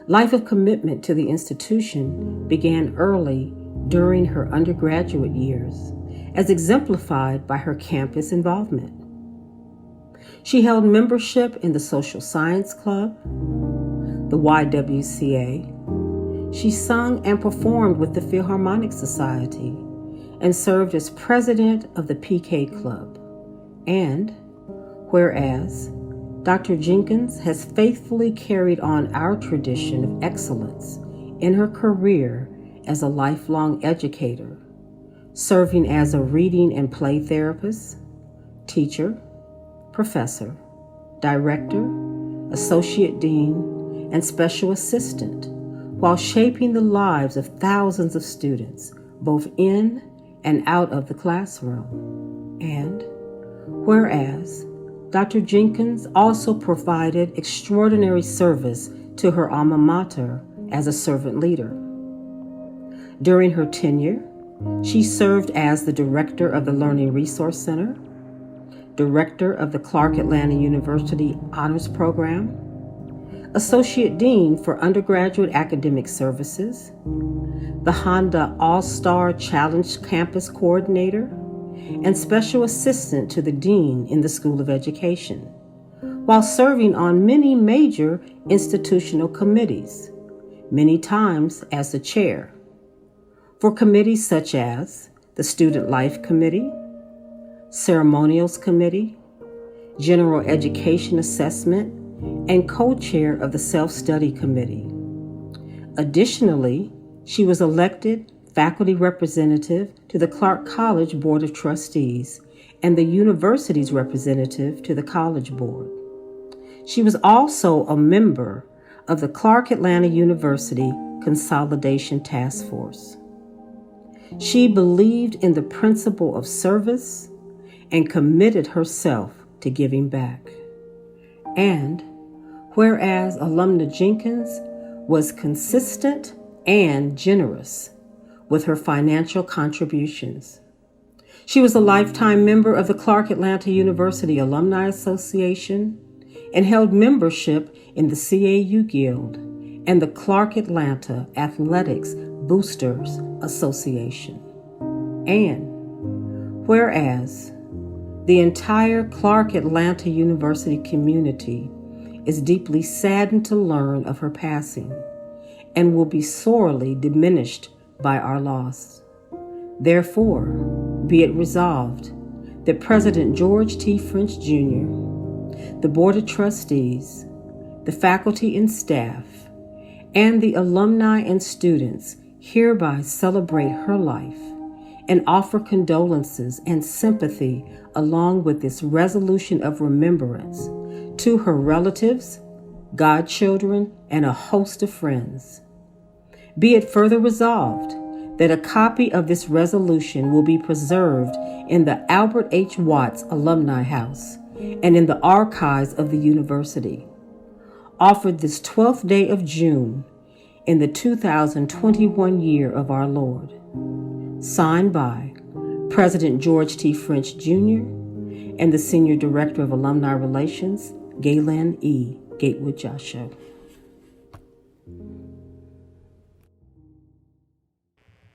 life of commitment to the institution began early during her undergraduate years, as exemplified by her campus involvement. She held membership in the Social Science Club, the YWCA. She sung and performed with the Philharmonic Society and served as president of the PK Club And whereas Dr. Jenkins has faithfully carried on our tradition of excellence in her career as a lifelong educator, serving as a reading and play therapist, teacher, professor, director, associate dean, and special assistant, while shaping the lives of thousands of students, both in and out of the classroom. And whereas Dr. Jenkins also provided extraordinary service to her alma mater as a servant leader. During her tenure, she served as the director of the Learning Resource Center, director of the Clark Atlanta University Honors Program, associate dean for undergraduate academic services, the Honda All-Star Challenge Campus Coordinator, and special assistant to the dean in the School of Education, while serving on many major institutional committees, many times as the chair, for committees such as the Student Life Committee, Ceremonials Committee, General Education Assessment, and co-chair of the Self-Study Committee. Additionally, she was elected faculty representative to the Clark College Board of Trustees and the university's representative to the College Board. She was also a member of the Clark Atlanta University Consolidation Task Force. She believed in the principle of service and committed herself to giving back. And whereas Alumna Jenkins was consistent and generous with her financial contributions. She was a lifetime member of the Clark Atlanta University Alumni Association and held membership in the CAU Guild and the Clark Atlanta Athletics Boosters Association. And whereas the entire Clark Atlanta University community is deeply saddened to learn of her passing and will be sorely diminished by our loss. Therefore, be it resolved that President George T. French Jr., the Board of Trustees, the faculty and staff, and the alumni and students hereby celebrate her life and offer condolences and sympathy along with this resolution of remembrance to her relatives, godchildren, and a host of friends. Be it further resolved that a copy of this resolution will be preserved in the Albert H. Watts Alumni House and in the archives of the university. Offered this 12th day of June in the 2021 year of our Lord. Signed by President George T. French Jr. and the Senior Director of Alumni Relations, Galen E. Gatewood Joshua.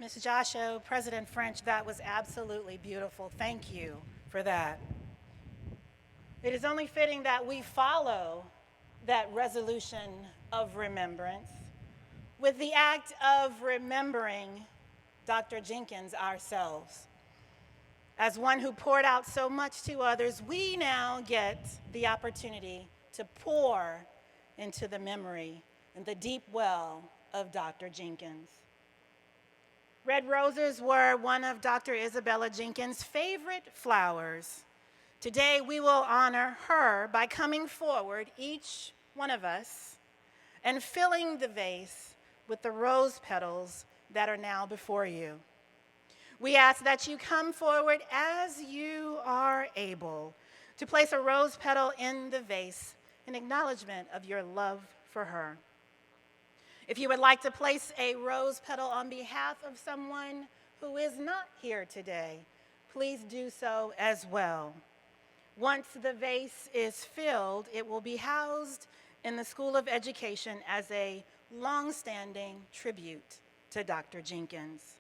Ms. Joshua, President French, that was absolutely beautiful. Thank you for that. It is only fitting that we follow that resolution of remembrance with the act of remembering Dr. Jenkins ourselves. As one who poured out so much to others, we now get the opportunity to pour into the memory and the deep well of Dr. Jenkins. Red roses were one of Dr. Isabella Jenkins' favorite flowers. Today, we will honor her by coming forward, each one of us, and filling the vase with the rose petals that are now before you. We ask that you come forward as you are able to place a rose petal in the vase in acknowledgement of your love for her. If you would like to place a rose petal on behalf of someone who is not here today, please do so as well. Once the vase is filled, it will be housed in the School of Education as a long-standing tribute to Dr. Jenkins.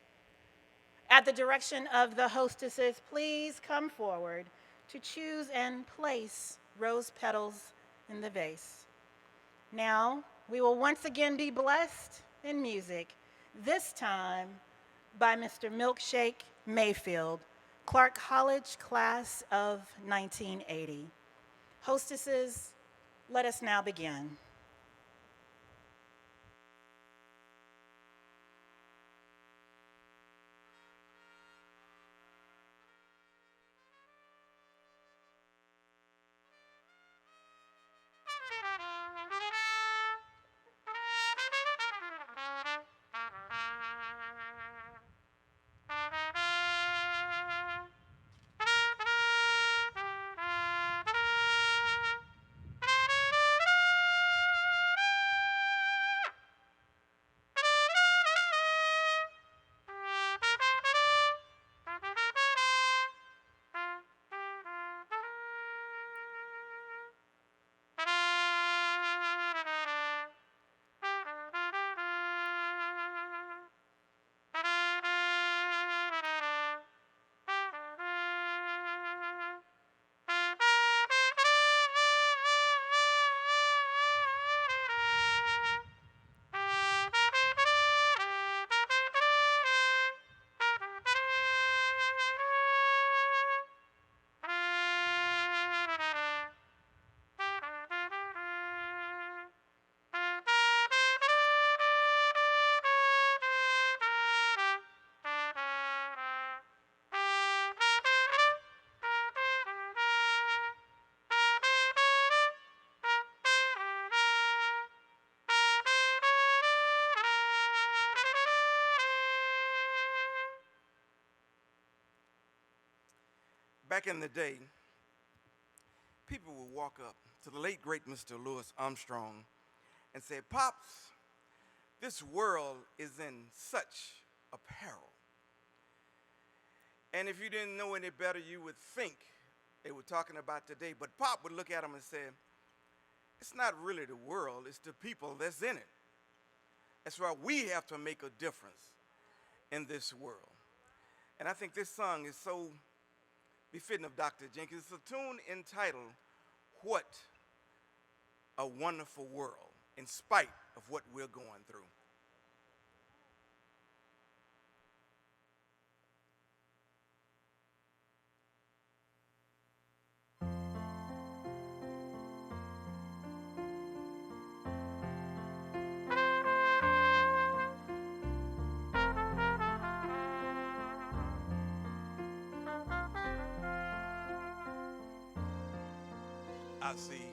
At the direction of the hostesses, please come forward to choose and place rose petals in the vase. Now, we will once again be blessed in music, this time by Mr. Milkshake Mayfield, Clark College class of 1980. Hostesses, let us now begin. Back in the day, people would walk up to the late, great Mr. Louis Armstrong and say, "Pops, this world is in such a peril." And if you didn't know any better, you would think they were talking about today. But Pop would look at them and say, "It's not really the world, it's the people that's in it. That's why we have to make a difference in this world." And I think this song is so befitting of Dr. Jenkins. It's a tune entitled, "What a Wonderful World," in spite of what we're going through. I see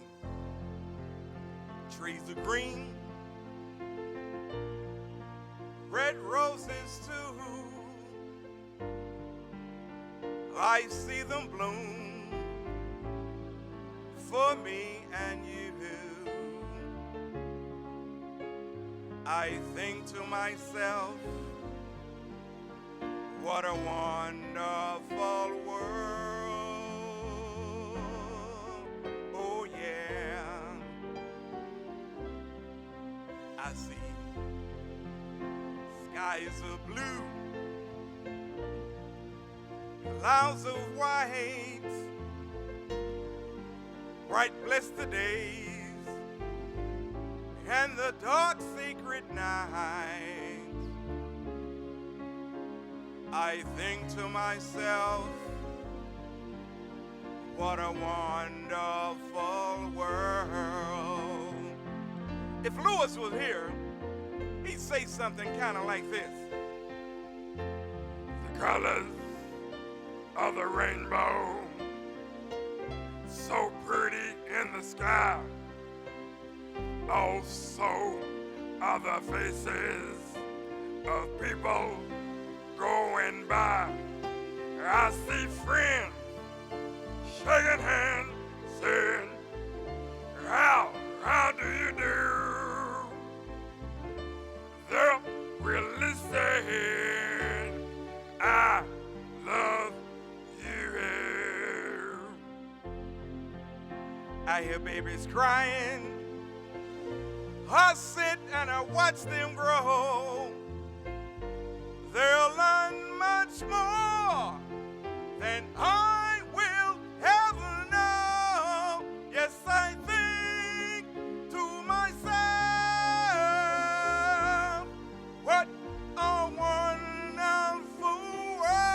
trees are green, red roses too. I see them bloom for me and you. I think to myself, what a wonderful world. I see skies of blue, clouds of white, bright blessed the days, and the dark sacred nights. I think to myself, what a wonderful world. If Lewis was here, he'd say something kind of like this. The colors of the rainbow, so pretty in the sky. Also are the faces of people going by. I see friends shaking hands, saying, how do you do? They're really saying, I love you. I hear babies crying. I sit and I watch them grow. They'll learn much more than I will ever know. Yes, I think to myself, what a wonderful world.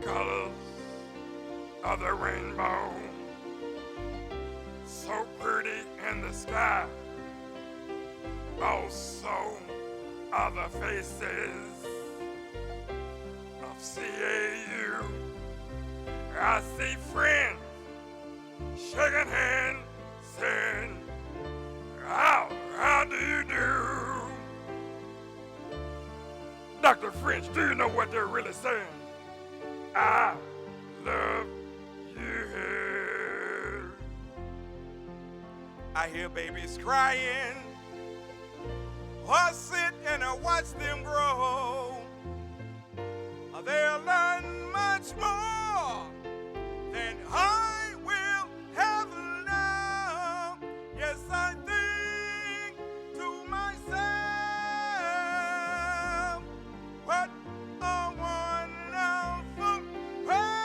colors of the rainbow, so pretty in the sky. Also are the faces of CAU. I see friends shaking hands, saying, how do you do? Dr. French, do you know what they're really saying? I love you. I hear babies crying, or sit and I watch them grow. They'll learn much more than I will have now. Yes, I think to myself, what a wonderful world.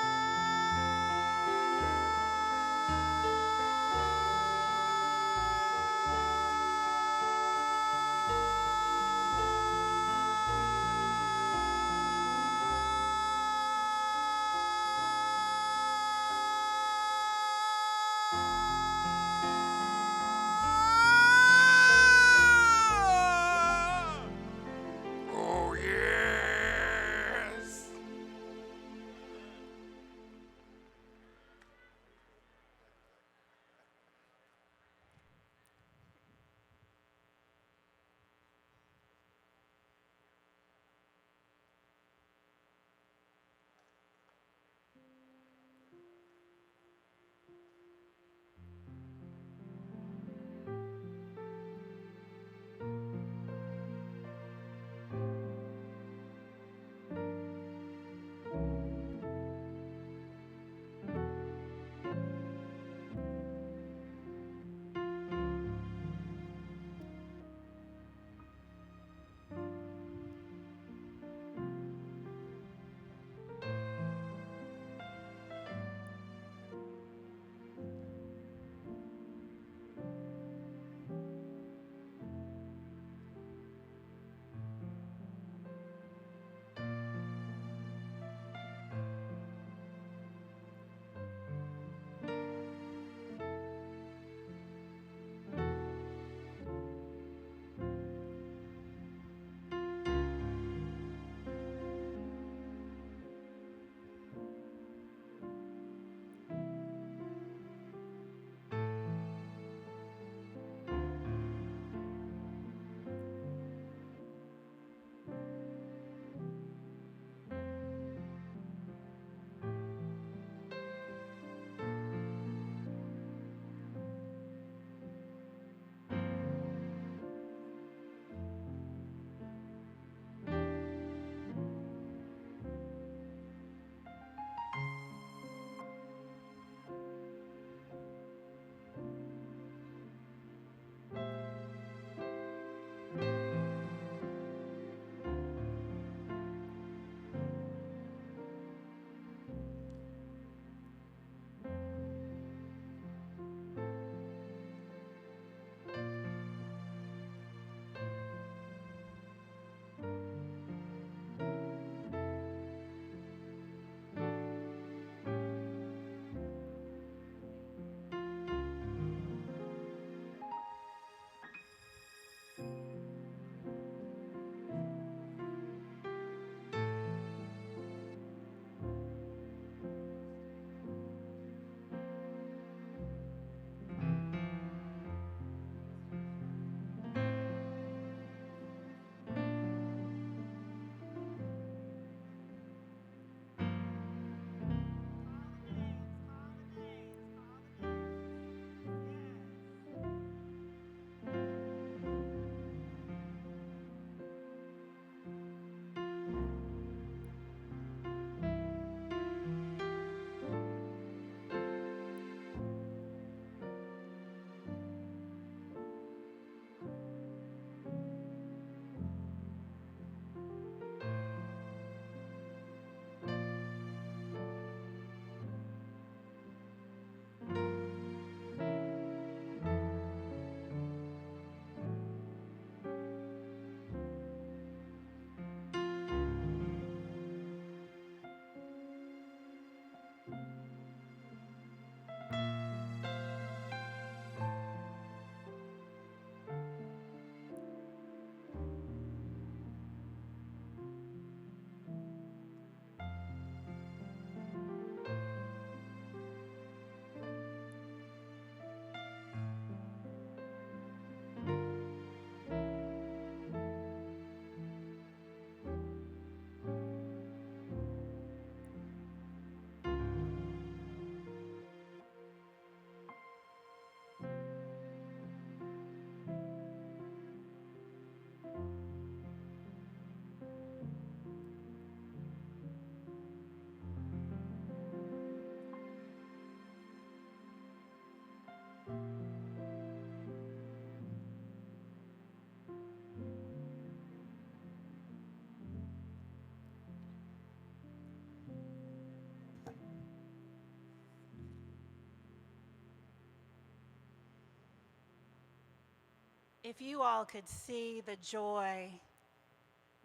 if you all could see the joy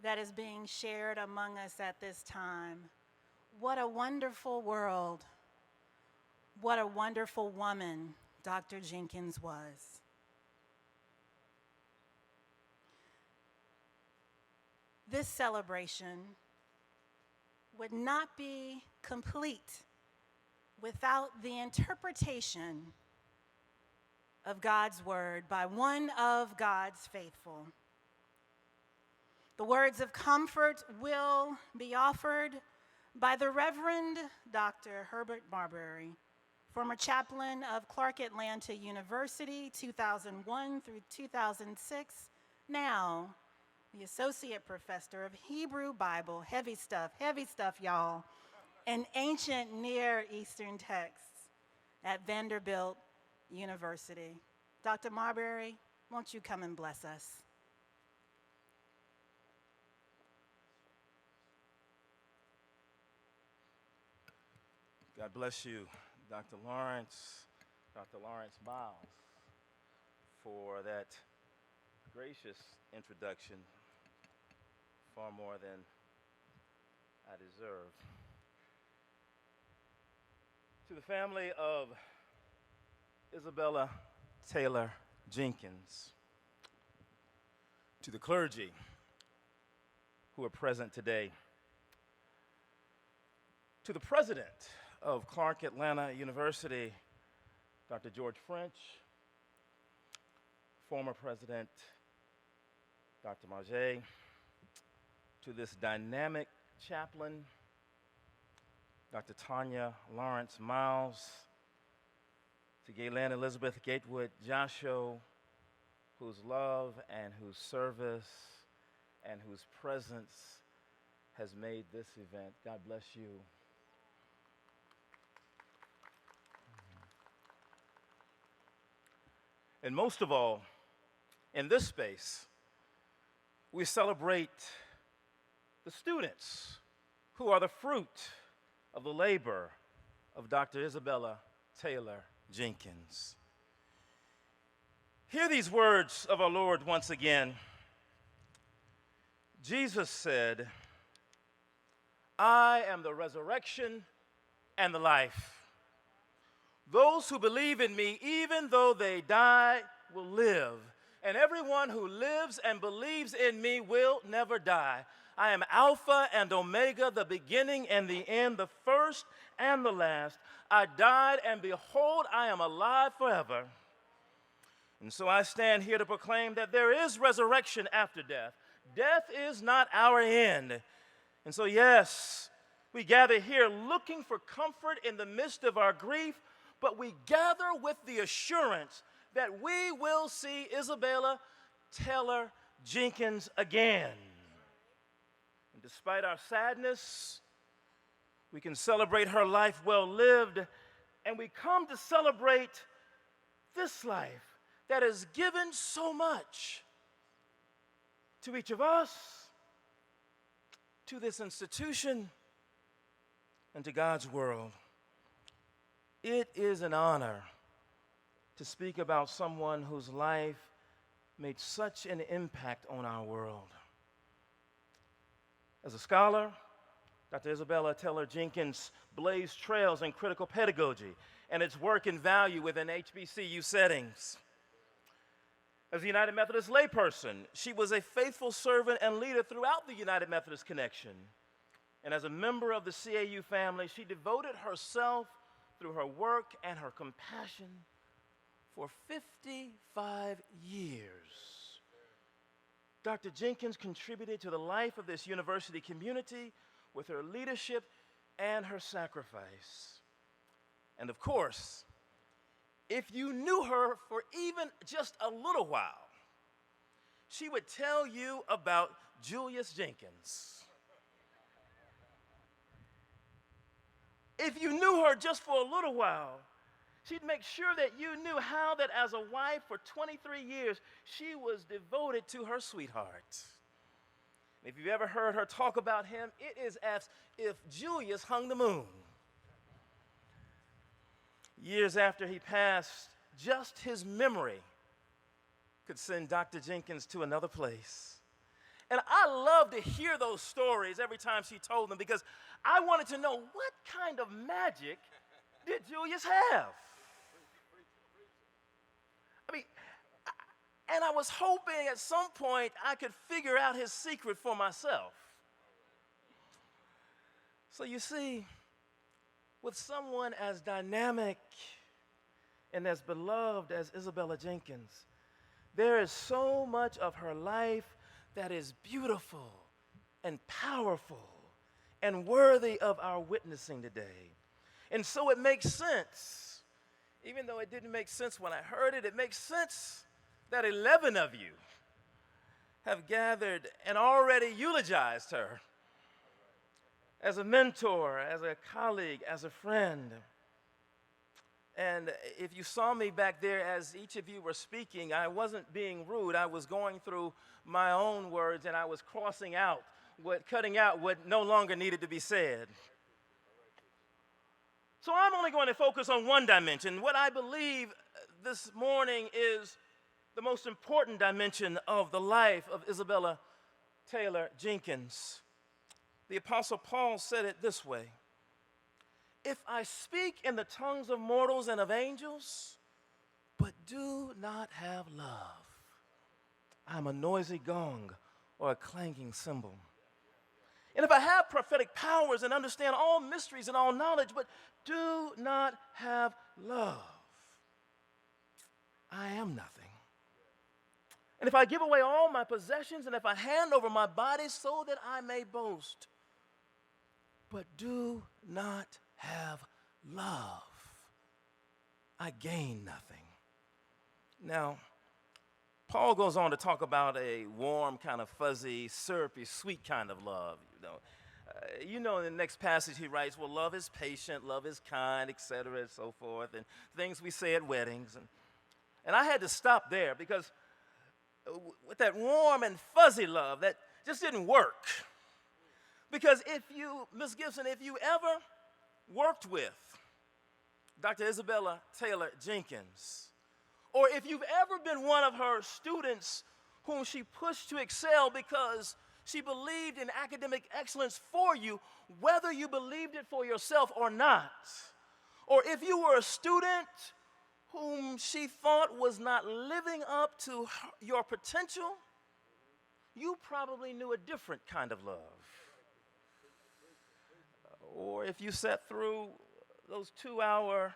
that is being shared among us at this time, what a wonderful world, what a wonderful woman Dr. Jenkins was. This celebration would not be complete without the interpretation of God's word by one of God's faithful. The words of comfort will be offered by the Reverend Dr. Herbert Marbury, former chaplain of Clark Atlanta University, 2001 through 2006, now the Associate Professor of Hebrew Bible, heavy stuff, y'all, and ancient Near Eastern texts at Vanderbilt University. Dr. Marbury, won't you come and bless us? God bless you, Dr. Lawrence Miles, for that gracious introduction, far more than I deserve. To the family of Isabella Taylor Jenkins, to the clergy who are present today, to the president of Clark Atlanta University, Dr. George French, former president, Dr. Marjay, to this dynamic chaplain, Dr. Tanya Lawrence Miles, to Gaylan Elizabeth Gatewood Joshua, whose love and whose service and whose presence has made this event. God bless you. And most of all, in this space, we celebrate the students who are the fruit of the labor of Dr. Isabella Taylor Jenkins. Hear these words of our Lord once again. Jesus said, "I am the resurrection and the life. Those who believe in me, even though they die, will live. And everyone who lives and believes in me will never die. I am Alpha and Omega, the beginning and the end, the first and the last. I died, and behold, I am alive forever. And so I stand here to proclaim that there is resurrection after death. Death is not our end. And so, yes, we gather here looking for comfort in the midst of our grief, but we gather with the assurance that we will see Isabella Taylor Jenkins again. And despite our sadness, we can celebrate her life well lived, and we come to celebrate this life that has given so much to each of us, to this institution, and to God's world. It is an honor to speak about someone whose life made such an impact on our world. As a scholar, Dr. Isabella Taylor Jenkins blazed trails in critical pedagogy and its work and value within HBCU settings. As a United Methodist layperson, she was a faithful servant and leader throughout the United Methodist Connection. And as a member of the CAU family, she devoted herself through her work and her compassion for 55 years. Dr. Jenkins contributed to the life of this university community with her leadership and her sacrifice. And of course, if you knew her for even just a little while, she would tell you about Julius Jenkins. If you knew her just for a little while, she'd make sure that you knew how that as a wife for 23 years, she was devoted to her sweetheart. If you've ever heard her talk about him, it is as if Julius hung the moon. Years after he passed, just his memory could send Dr. Jenkins to another place. And I love to hear those stories every time she told them because I wanted to know what kind of magic did Julius have? I mean, and I was hoping at some point I could figure out his secret for myself. So you see, with someone as dynamic and as beloved as Isabella Jenkins, there is so much of her life that is beautiful and powerful and worthy of our witnessing today. And so it makes sense, even though it didn't make sense when I heard it, it makes sense that 11 of you have gathered and already eulogized her as a mentor, as a colleague, as a friend. And if you saw me back there as each of you were speaking, I wasn't being rude. I was going through my own words and I was cutting out what no longer needed to be said. So I'm only going to focus on one dimension. What I believe this morning is the most important dimension of the life of Isabella Taylor Jenkins. The Apostle Paul said it this way: if I speak in the tongues of mortals and of angels, but do not have love, I'm a noisy gong or a clanging cymbal. And if I have prophetic powers and understand all mysteries and all knowledge, but do not have love, I am nothing. And if I give away all my possessions and if I hand over my body so that I may boast, but do not have love, I gain nothing. Now, Paul goes on to talk about a warm, kind of fuzzy, syrupy, sweet kind of love. In the next passage he writes, well, love is patient, love is kind, etc., and so forth, and things we say at weddings. And I had to stop there because with that warm and fuzzy love, that just didn't work. Because Ms. Gibson, if you ever worked with Dr. Isabella Taylor Jenkins, or if you've ever been one of her students whom she pushed to excel because she believed in academic excellence for you, whether you believed it for yourself or not, or if you were a student whom she thought was not living up to your potential, you probably knew a different kind of love. Or if you sat through those 2-hour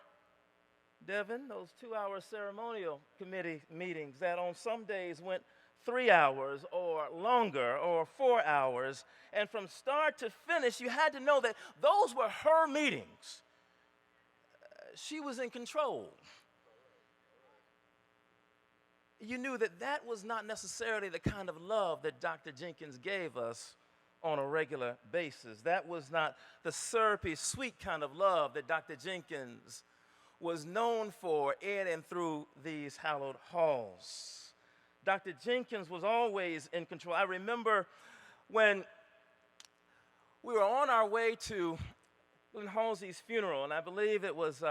ceremonial committee meetings that on some days went 3 hours or longer or 4 hours, and from start to finish, you had to know that those were her meetings. She was in control. You knew that that was not necessarily the kind of love that Dr. Jenkins gave us on a regular basis. That was not the syrupy, sweet kind of love that Dr. Jenkins was known for in and through these hallowed halls. Dr. Jenkins was always in control. I remember when we were on our way to Lynn Halsey's funeral, and I believe it was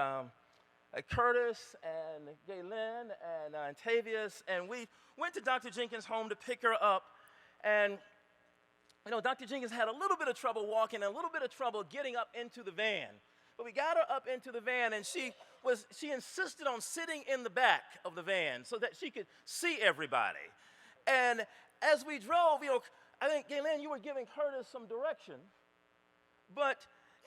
Curtis and Galen and Tavius, and we went to Dr. Jenkins' home to pick her up, and Dr. Jenkins had a little bit of trouble walking and a little bit of trouble getting up into the van. But we got her up into the van, and she insisted on sitting in the back of the van so that she could see everybody. And as we drove, I think, Galen, you were giving Curtis some direction. But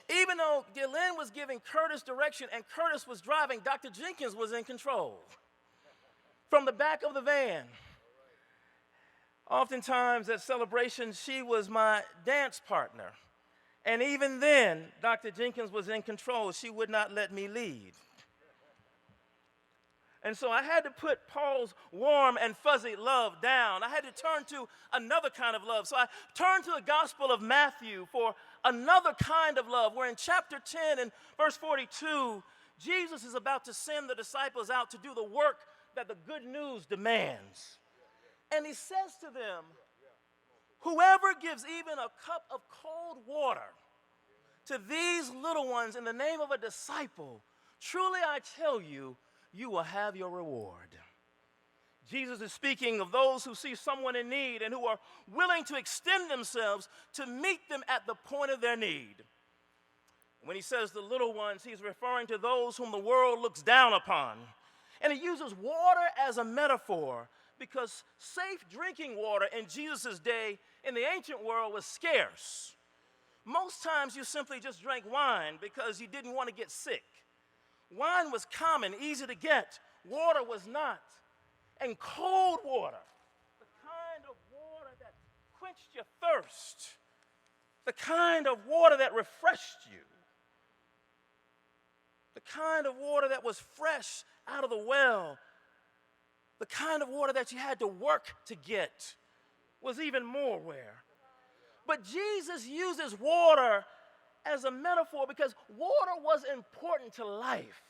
even though Galen was giving Curtis direction and Curtis was driving, Dr. Jenkins was in control from the back of the van. Oftentimes at celebrations, she was my dance partner. And even then, Dr. Jenkins was in control. She would not let me lead. And so I had to put Paul's warm and fuzzy love down. I had to turn to another kind of love. So I turned to the Gospel of Matthew for another kind of love, where in chapter 10 and verse 42, Jesus is about to send the disciples out to do the work that the good news demands. And he says to them, whoever gives even a cup of cold water to these little ones in the name of a disciple, truly I tell you, you will have your reward. Jesus is speaking of those who see someone in need and who are willing to extend themselves to meet them at the point of their need. When he says the little ones, he's referring to those whom the world looks down upon. And he uses water as a metaphor because safe drinking water in Jesus' day in the ancient world was scarce. Most times you simply just drank wine because you didn't want to get sick. Wine was common, easy to get. Water was not. And cold water, the kind of water that quenched your thirst, the kind of water that refreshed you, the kind of water that was fresh out of the well, the kind of water that you had to work to get was even more rare. But Jesus uses water as a metaphor because water was important to life.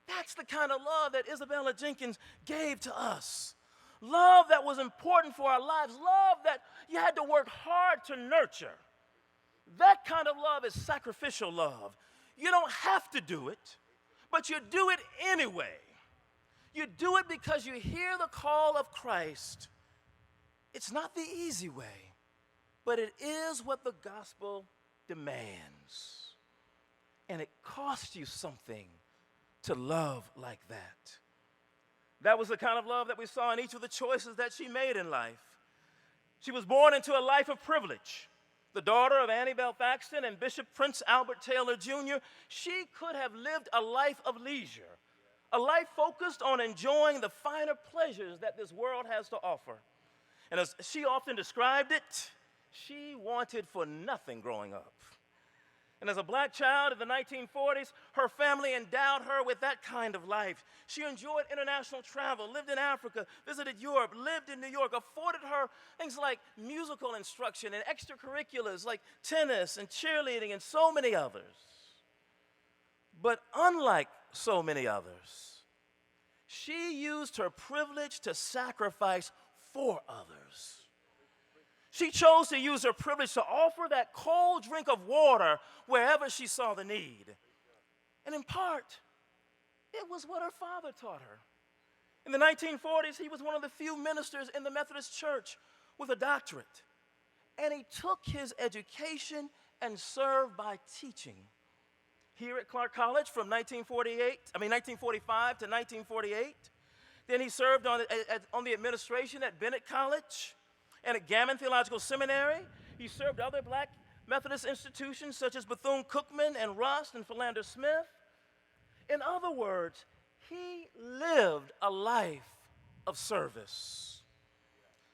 That's the kind of love that Isabella Jenkins gave to us. Love that was important for our lives. Love that you had to work hard to nurture. That kind of love is sacrificial love. You don't have to do it, but you do it anyway. You do it because you hear the call of Christ. It's not the easy way, but it is what the gospel demands. And it costs you something to love like that. That was the kind of love that we saw in each of the choices that she made in life. She was born into a life of privilege. The daughter of Annie Bell Thaxton and Bishop Prince Albert Taylor Jr., she could have lived a life of leisure, a life focused on enjoying the finer pleasures that this world has to offer. And as she often described it, she wanted for nothing growing up. And as a black child in the 1940s, her family endowed her with that kind of life. She enjoyed international travel, lived in Africa, visited Europe, lived in New York, afforded her things like musical instruction and extracurriculars like tennis and cheerleading and so many others. But unlike so many others, she used her privilege to sacrifice for others. She chose to use her privilege to offer that cold drink of water wherever she saw the need. And in part, it was what her father taught her. In the 1940s, he was one of the few ministers in the Methodist Church with a doctorate. And he took his education and served by teaching. Here at Clark College from 1945 to 1948. Then he served on the administration at Bennett College and at Gammon Theological Seminary. He served other black Methodist institutions such as Bethune-Cookman and Rust and Philander Smith. In other words, he lived a life of service.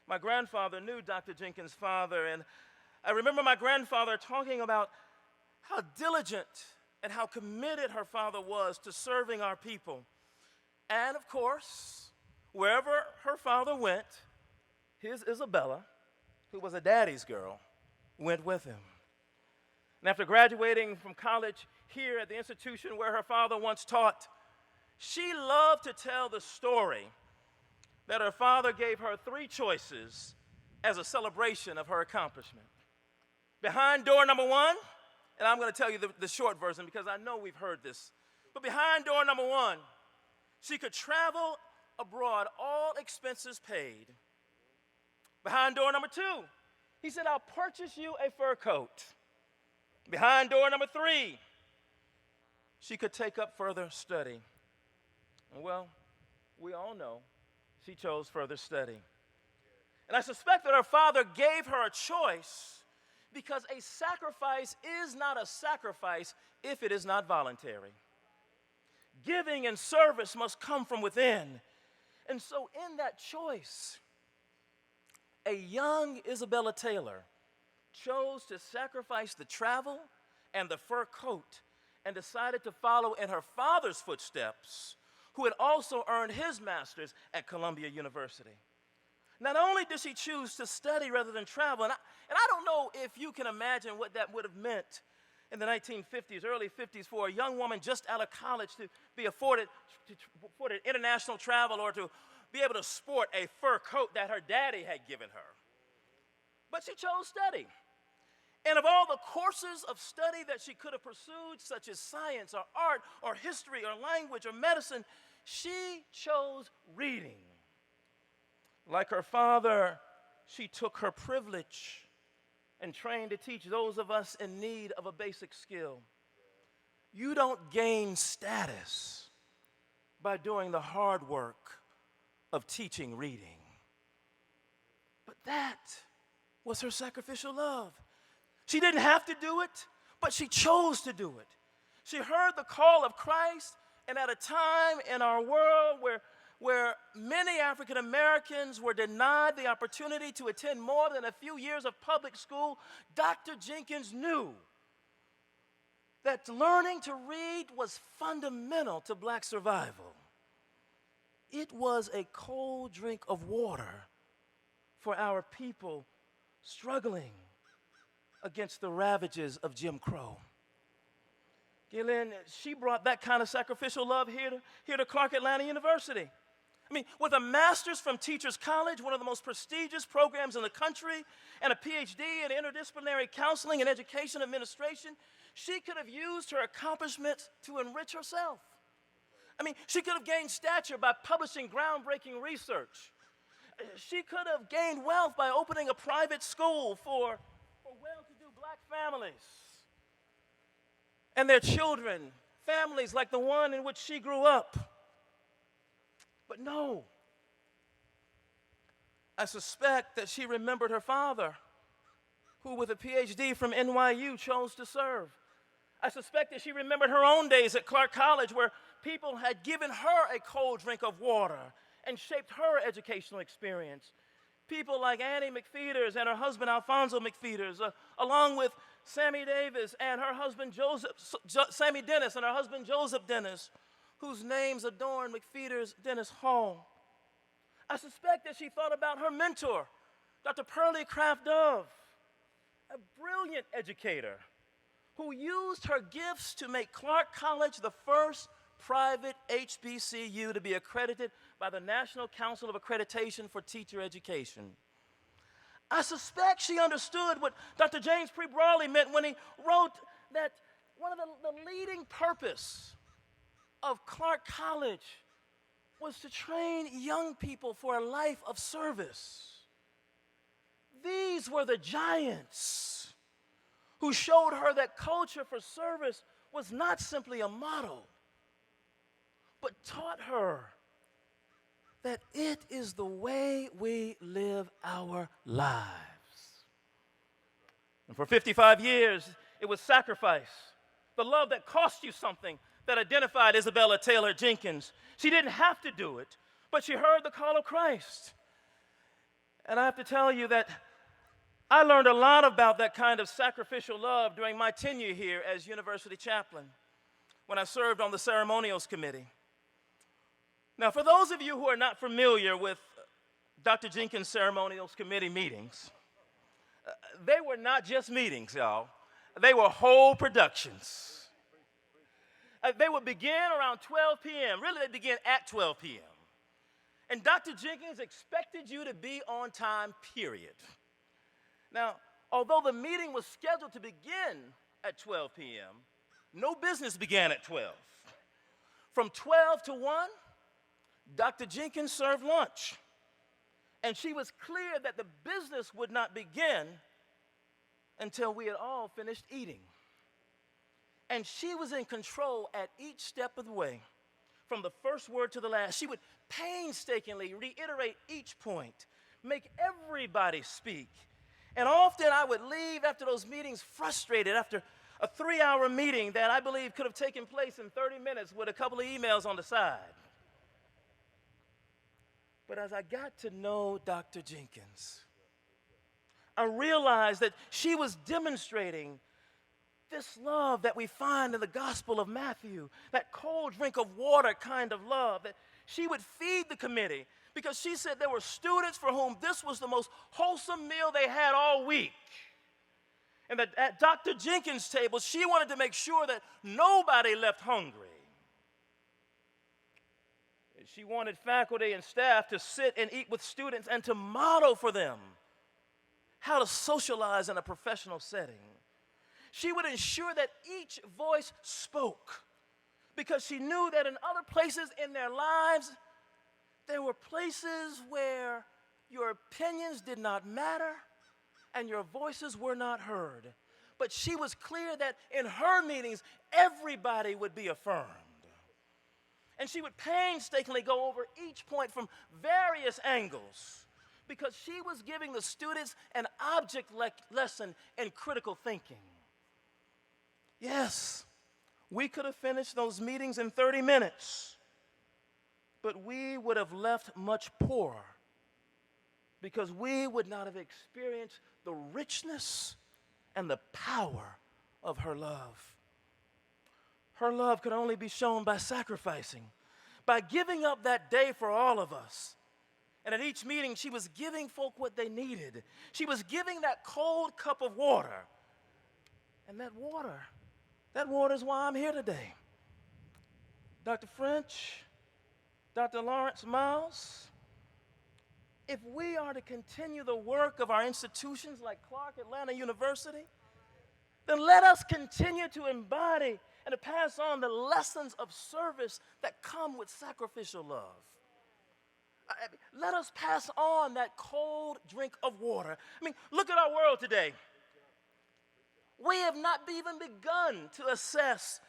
My grandfather knew Dr. Jenkins' father, and I remember my grandfather talking about how diligent and how committed her father was to serving our people. And of course, wherever her father went, his Isabella, who was a daddy's girl, went with him. And after graduating from college here at the institution where her father once taught, she loved to tell the story that her father gave her 3 choices as a celebration of her accomplishment. Behind door number 1, and I'm going to tell you the short version because I know we've heard this, but behind door number 1, she could travel abroad, all expenses paid. Behind door number 2, he said, I'll purchase you a fur coat. Behind door number 3, she could take up further study. And well, we all know she chose further study. And I suspect that her father gave her a choice because a sacrifice is not a sacrifice if it is not voluntary. Giving and service must come from within. And so in that choice, a young Isabella Taylor chose to sacrifice the travel and the fur coat and decided to follow in her father's footsteps, who had also earned his master's at Columbia University. Not only did she choose to study rather than travel, and I don't know if you can imagine what that would have meant in the 1950s, early 50s, for a young woman just out of college to be afforded international travel or to be able to sport a fur coat that her daddy had given her. But she chose study. And of all the courses of study that she could have pursued, such as science or art or history or language or medicine, she chose reading. Like her father, she took her privilege and trained to teach those of us in need of a basic skill. You don't gain status by doing the hard work of teaching reading. But that was her sacrificial love. She didn't have to do it, but she chose to do it. She heard the call of Christ, and at a time in our world where many African Americans were denied the opportunity to attend more than a few years of public school, Dr. Jenkins knew that learning to read was fundamental to black survival. It was a cold drink of water for our people struggling against the ravages of Jim Crow. Gillian, she brought that kind of sacrificial love here to Clark Atlanta University. I mean, with a master's from Teachers College, one of the most prestigious programs in the country, and a PhD in interdisciplinary counseling and education administration, she could have used her accomplishments to enrich herself. I mean, she could have gained stature by publishing groundbreaking research. She could have gained wealth by opening a private school for well-to-do black families and their children, families like the one in which she grew up. But no, I suspect that she remembered her father, who with a PhD from NYU chose to serve. I suspect that she remembered her own days at Clark College, where people had given her a cold drink of water and shaped her educational experience. People like Annie McPheeters and her husband Alfonso McPheeters, along with Sammy Davis and her husband Sammy Dennis and her husband Joseph Dennis, whose names adorn McPheeters Dennis Hall. I suspect that she thought about her mentor, Dr. Pearlie Craft Dove, a brilliant educator who used her gifts to make Clark College the first private HBCU to be accredited by the National Council of Accreditation for Teacher Education. I suspect she understood what Dr. James P. Brawley meant when he wrote that one of the leading purpose of Clark College was to train young people for a life of service. These were the giants who showed her that culture for service was not simply a model, but taught her that it is the way we live our lives. And for 55 years, it was sacrifice, the love that cost you something, that identified Isabella Taylor Jenkins. She didn't have to do it, but she heard the call of Christ. And I have to tell you that I learned a lot about that kind of sacrificial love during my tenure here as university chaplain, when I served on the ceremonials committee. Now, for those of you who are not familiar with Dr. Jenkins' ceremonials committee meetings, they were not just meetings, y'all. They were whole productions. They would begin around 12 p.m. Really, they begin at 12 p.m. And Dr. Jenkins expected you to be on time, period. Now, although the meeting was scheduled to begin at 12 p.m., no business began at 12. From 12 to 1, Dr. Jenkins served lunch, and she was clear that the business would not begin until we had all finished eating. And she was in control at each step of the way, from the first word to the last. She would painstakingly reiterate each point, make everybody speak. And often I would leave after those meetings frustrated after a 3-hour meeting that I believe could have taken place in 30 minutes with a couple of emails on the side. But as I got to know Dr. Jenkins, I realized that she was demonstrating this love that we find in the Gospel of Matthew, that cold drink of water kind of love, that she would feed the committee because she said there were students for whom this was the most wholesome meal they had all week. And that at Dr. Jenkins' table, she wanted to make sure that nobody left hungry. She wanted faculty and staff to sit and eat with students and to model for them how to socialize in a professional setting. She would ensure that each voice spoke because she knew that in other places in their lives, there were places where your opinions did not matter and your voices were not heard. But she was clear that in her meetings, everybody would be affirmed. And she would painstakingly go over each point from various angles because she was giving the students an object lesson in critical thinking. Yes, we could have finished those meetings in 30 minutes, but we would have left much poorer because we would not have experienced the richness and the power of her love. Her love could only be shown by sacrificing, by giving up that day for all of us. And at each meeting, she was giving folk what they needed. She was giving that cold cup of water. And that water is why I'm here today. Dr. French, Dr. Lawrence Miles, if we are to continue the work of our institutions like Clark Atlanta University, then let us continue to embody and to pass on the lessons of service that come with sacrificial love. Let us pass on that cold drink of water. I mean, look at our world today. We have not even begun to assess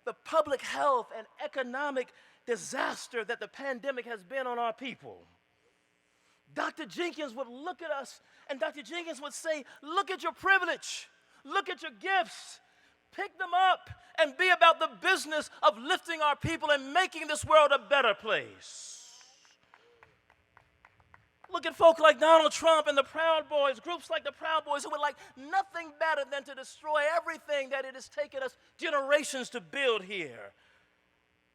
the public health and economic disaster that the pandemic has been on our people. Dr. Jenkins would look at us, and Dr. Jenkins would say, look at your privilege, look at your gifts, pick them up, and be about the business of lifting our people and making this world a better place. Look at folk like Donald Trump and the Proud Boys, groups like the Proud Boys who would like nothing better than to destroy everything that it has taken us generations to build here.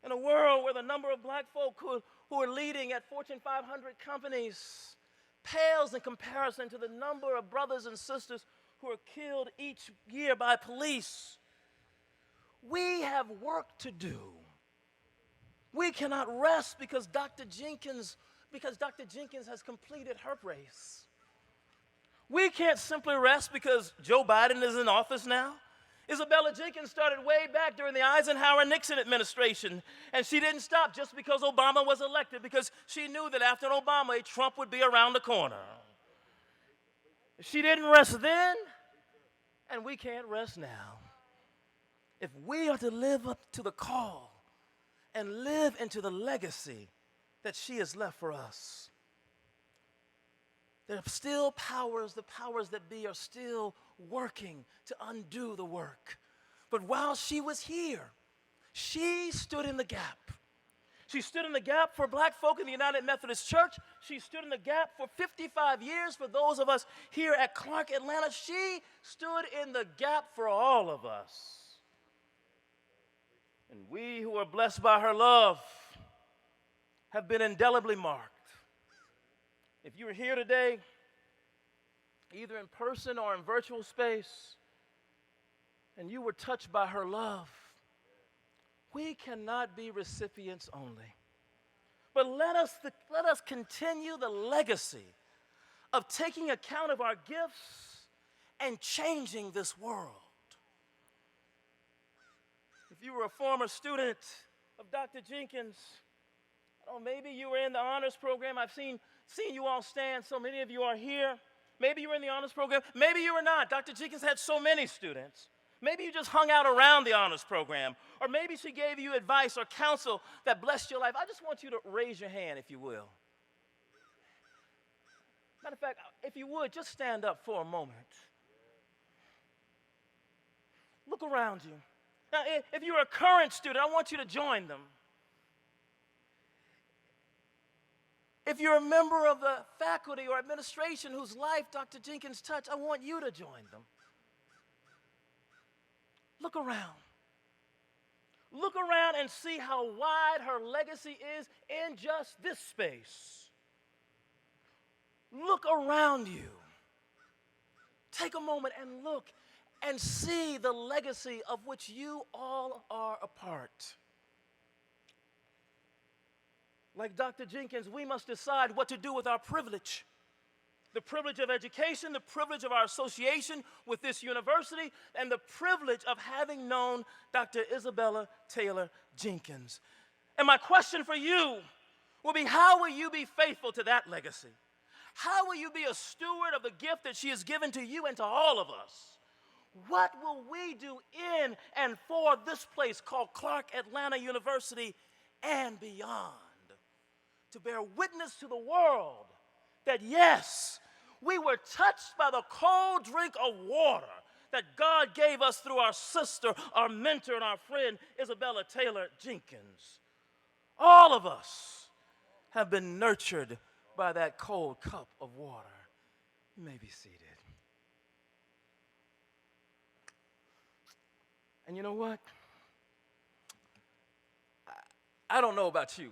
In a world where the number of black folk who are leading at Fortune 500 companies pales in comparison to the number of brothers and sisters who are killed each year by police. We have work to do. We cannot rest because Dr. Jenkins has completed her race. We can't simply rest because Joe Biden is in office now. Isabella Jenkins started way back during the Eisenhower-Nixon administration, and she didn't stop just because Obama was elected, because she knew that after Obama, Trump would be around the corner. She didn't rest then, and we can't rest now. If we are to live up to the call and live into the legacy that she has left for us, there are still powers, the powers that be are still working to undo the work. But while she was here, she stood in the gap. She stood in the gap for black folk in the United Methodist Church. She stood in the gap for 55 years for those of us here at Clark Atlanta. She stood in the gap for all of us. And we who are blessed by her love have been indelibly marked. If you are here today, either in person or in virtual space, and you were touched by her love, we cannot be recipients only. But let us continue the legacy of taking account of our gifts and changing this world. If you were a former student of Dr. Jenkins, maybe you were in the honors program. I've seen you all stand. So many of you are here. Maybe you were in the honors program. Maybe you were not. Dr. Jenkins had so many students. Maybe you just hung out around the honors program. Or maybe she gave you advice or counsel that blessed your life. I just want you to raise your hand, if you will. Matter of fact, if you would, just stand up for a moment. Look around you. Now, if you're a current student, I want you to join them. If you're a member of the faculty or administration whose life Dr. Jenkins touched, I want you to join them. Look around. Look around and see how wide her legacy is in just this space. Look around you. Take a moment and look and see the legacy of which you all are a part. Like Dr. Jenkins, we must decide what to do with our privilege. The privilege of education, the privilege of our association with this university, and the privilege of having known Dr. Isabella Taylor Jenkins. And my question for you will be, how will you be faithful to that legacy? How will you be a steward of the gift that she has given to you and to all of us? What will we do in and for this place called Clark Atlanta University and beyond? To bear witness to the world that yes, we were touched by the cold drink of water that God gave us through our sister, our mentor, and our friend, Isabella Taylor Jenkins. All of us have been nurtured by that cold cup of water. You may be seated. And you know what? I don't know about you,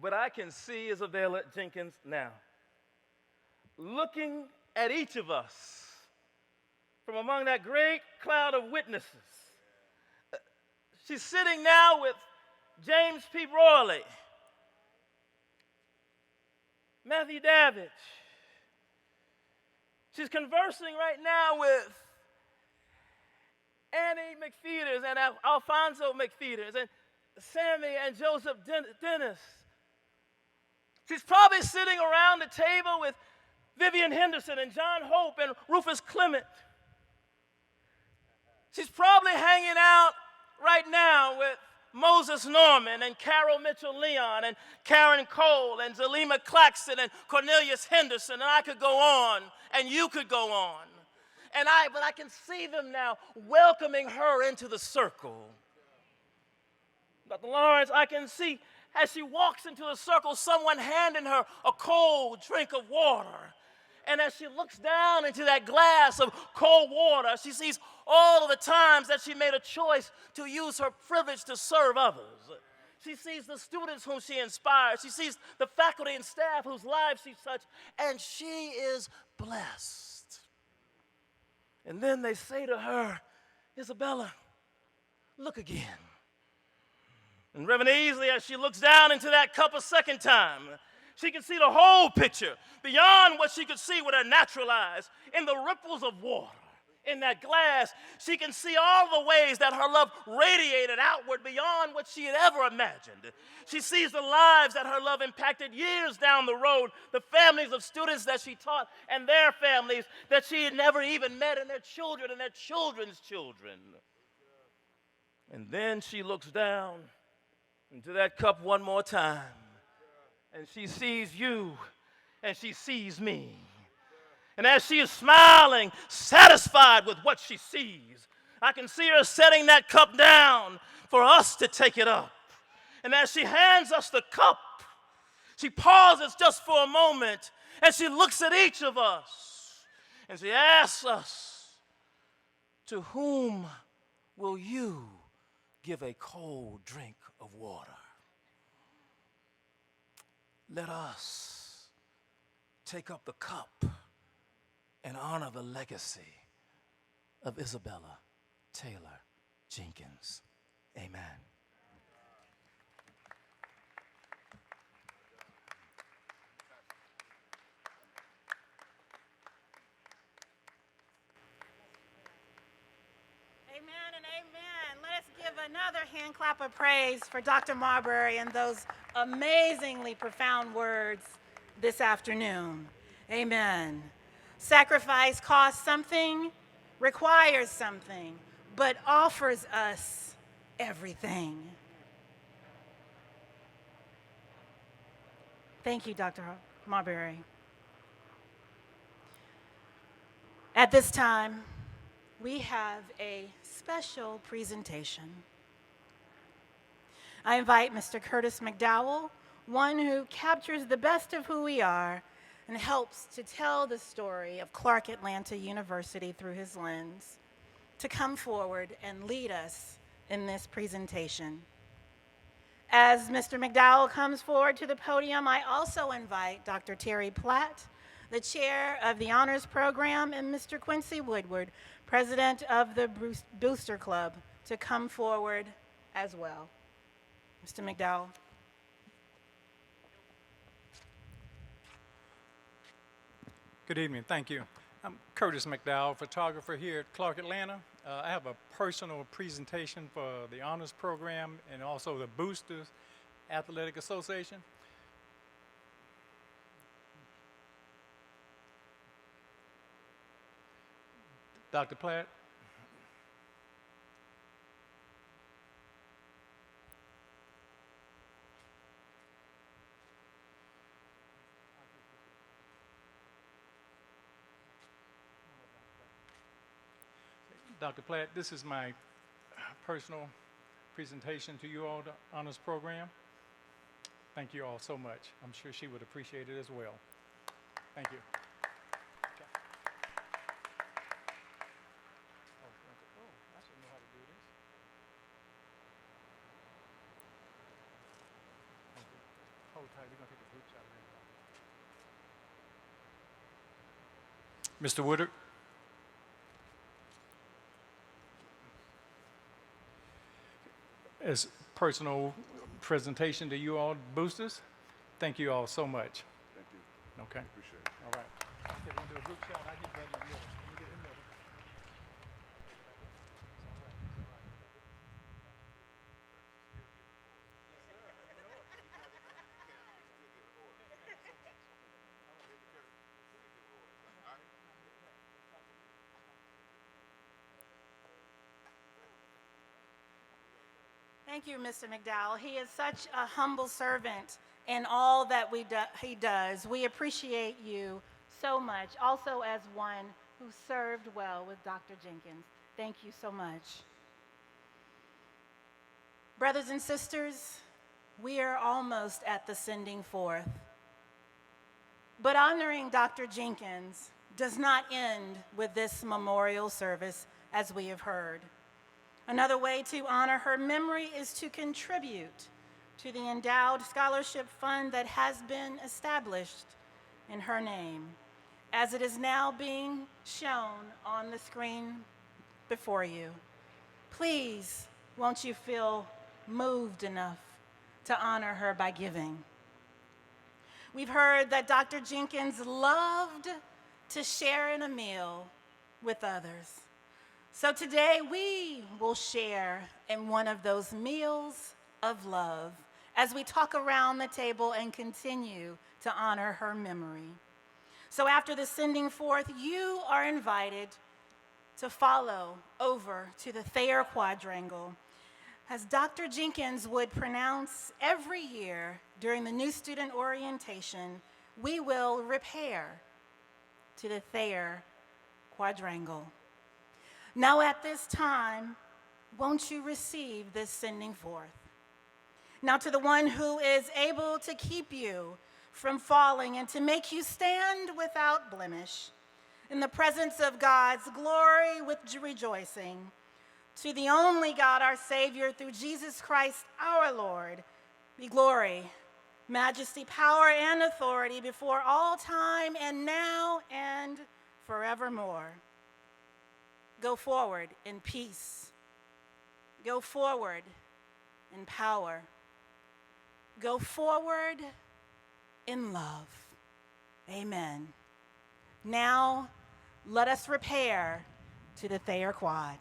but I can see Isabella Jenkins now, looking at each of us from among that great cloud of witnesses. She's sitting now with James P. Royley, Matthew Davidge. She's conversing right now with Annie McFeeters and Alfonso McFeeters and Sammy and Joseph Dennis. She's probably sitting around the table with Vivian Henderson and John Hope and Rufus Clement. She's probably hanging out right now with Moses Norman and Carol Mitchell-Leon and Karen Cole and Zalima Claxton and Cornelius Henderson, and I could go on, and you could go on. But I can see them now welcoming her into the circle. Dr. Lawrence, I can see as she walks into the circle, someone handing her a cold drink of water. And as she looks down into that glass of cold water, she sees all of the times that she made a choice to use her privilege to serve others. She sees the students whom she inspires. She sees the faculty and staff whose lives she touched, and she is blessed. And then they say to her, Isabella, look again. And Reverend Easley, as she looks down into that cup a second time, she can see the whole picture beyond what she could see with her natural eyes. In the ripples of water, in that glass, she can see all the ways that her love radiated outward beyond what she had ever imagined. She sees the lives that her love impacted years down the road, the families of students that she taught and their families that she had never even met, and their children and their children's children. And then she looks down into that cup one more time, and she sees you, and she sees me. And as she is smiling, satisfied with what she sees, I can see her setting that cup down for us to take it up. And as she hands us the cup, she pauses just for a moment, and she looks at each of us, and she asks us, to whom will you give a cold drink of water? Let us take up the cup and honor the legacy of Isabella Taylor Jenkins. Amen. Amen and amen. Let us give another hand clap of praise for Dr. Marbury and those amazingly profound words this afternoon. Amen. Sacrifice costs something, requires something, but offers us everything. Thank you, Dr. Marbury. At this time, we have a special presentation. I invite Mr. Curtis McDowell, one who captures the best of who we are and helps to tell the story of Clark Atlanta University through his lens, to come forward and lead us in this presentation. As Mr. McDowell comes forward to the podium, I also invite Dr. Terry Platt, the chair of the Honors Program, and Mr. Quincy Woodward, president of the Booster Club, to come forward as well. Mr. McDowell. Good evening, thank you. I'm Curtis McDowell, photographer here at Clark Atlanta. I have a personal presentation for the Honors Program and also the Boosters Athletic Association. Dr. Platt? Dr. Platt, this is my personal presentation to you all, the honors program. Thank you all so much. I'm sure she would appreciate it as well. Thank you. Okay. Oh, I should know how to do this. Thank you. Hold tight, we're gonna take a group shot of this. Mr. Woodard. As personal presentation to you all boosters, thank you all so much. Thank you. Okay. Appreciate it. All right. Okay, we're gonna do a group shot. I get ready in the middle. Let me get in the middle. Thank you, Mr. McDowell. He is such a humble servant in all that he does. We appreciate you so much, also as one who served well with Dr. Jenkins. Thank you so much. Brothers and sisters, we are almost at the sending forth. But honoring Dr. Jenkins does not end with this memorial service, as we have heard. Another way to honor her memory is to contribute to the endowed scholarship fund that has been established in her name, as it is now being shown on the screen before you. Please, won't you feel moved enough to honor her by giving? We've heard that Dr. Jenkins loved to share in a meal with others. So today we will share in one of those meals of love as we talk around the table and continue to honor her memory. So after the sending forth, you are invited to follow over to the Thayer Quadrangle. As Dr. Jenkins would pronounce every year during the new student orientation, we will repair to the Thayer Quadrangle. Now at this time, won't you receive this sending forth? Now to the one who is able to keep you from falling and to make you stand without blemish in the presence of God's glory with rejoicing, to the only God, our Savior, through Jesus Christ, our Lord, be glory, majesty, power, and authority before all time and now and forevermore. Go forward in peace. Go forward in power. Go forward in love. Amen. Now, let us repair to the Thayer Quad.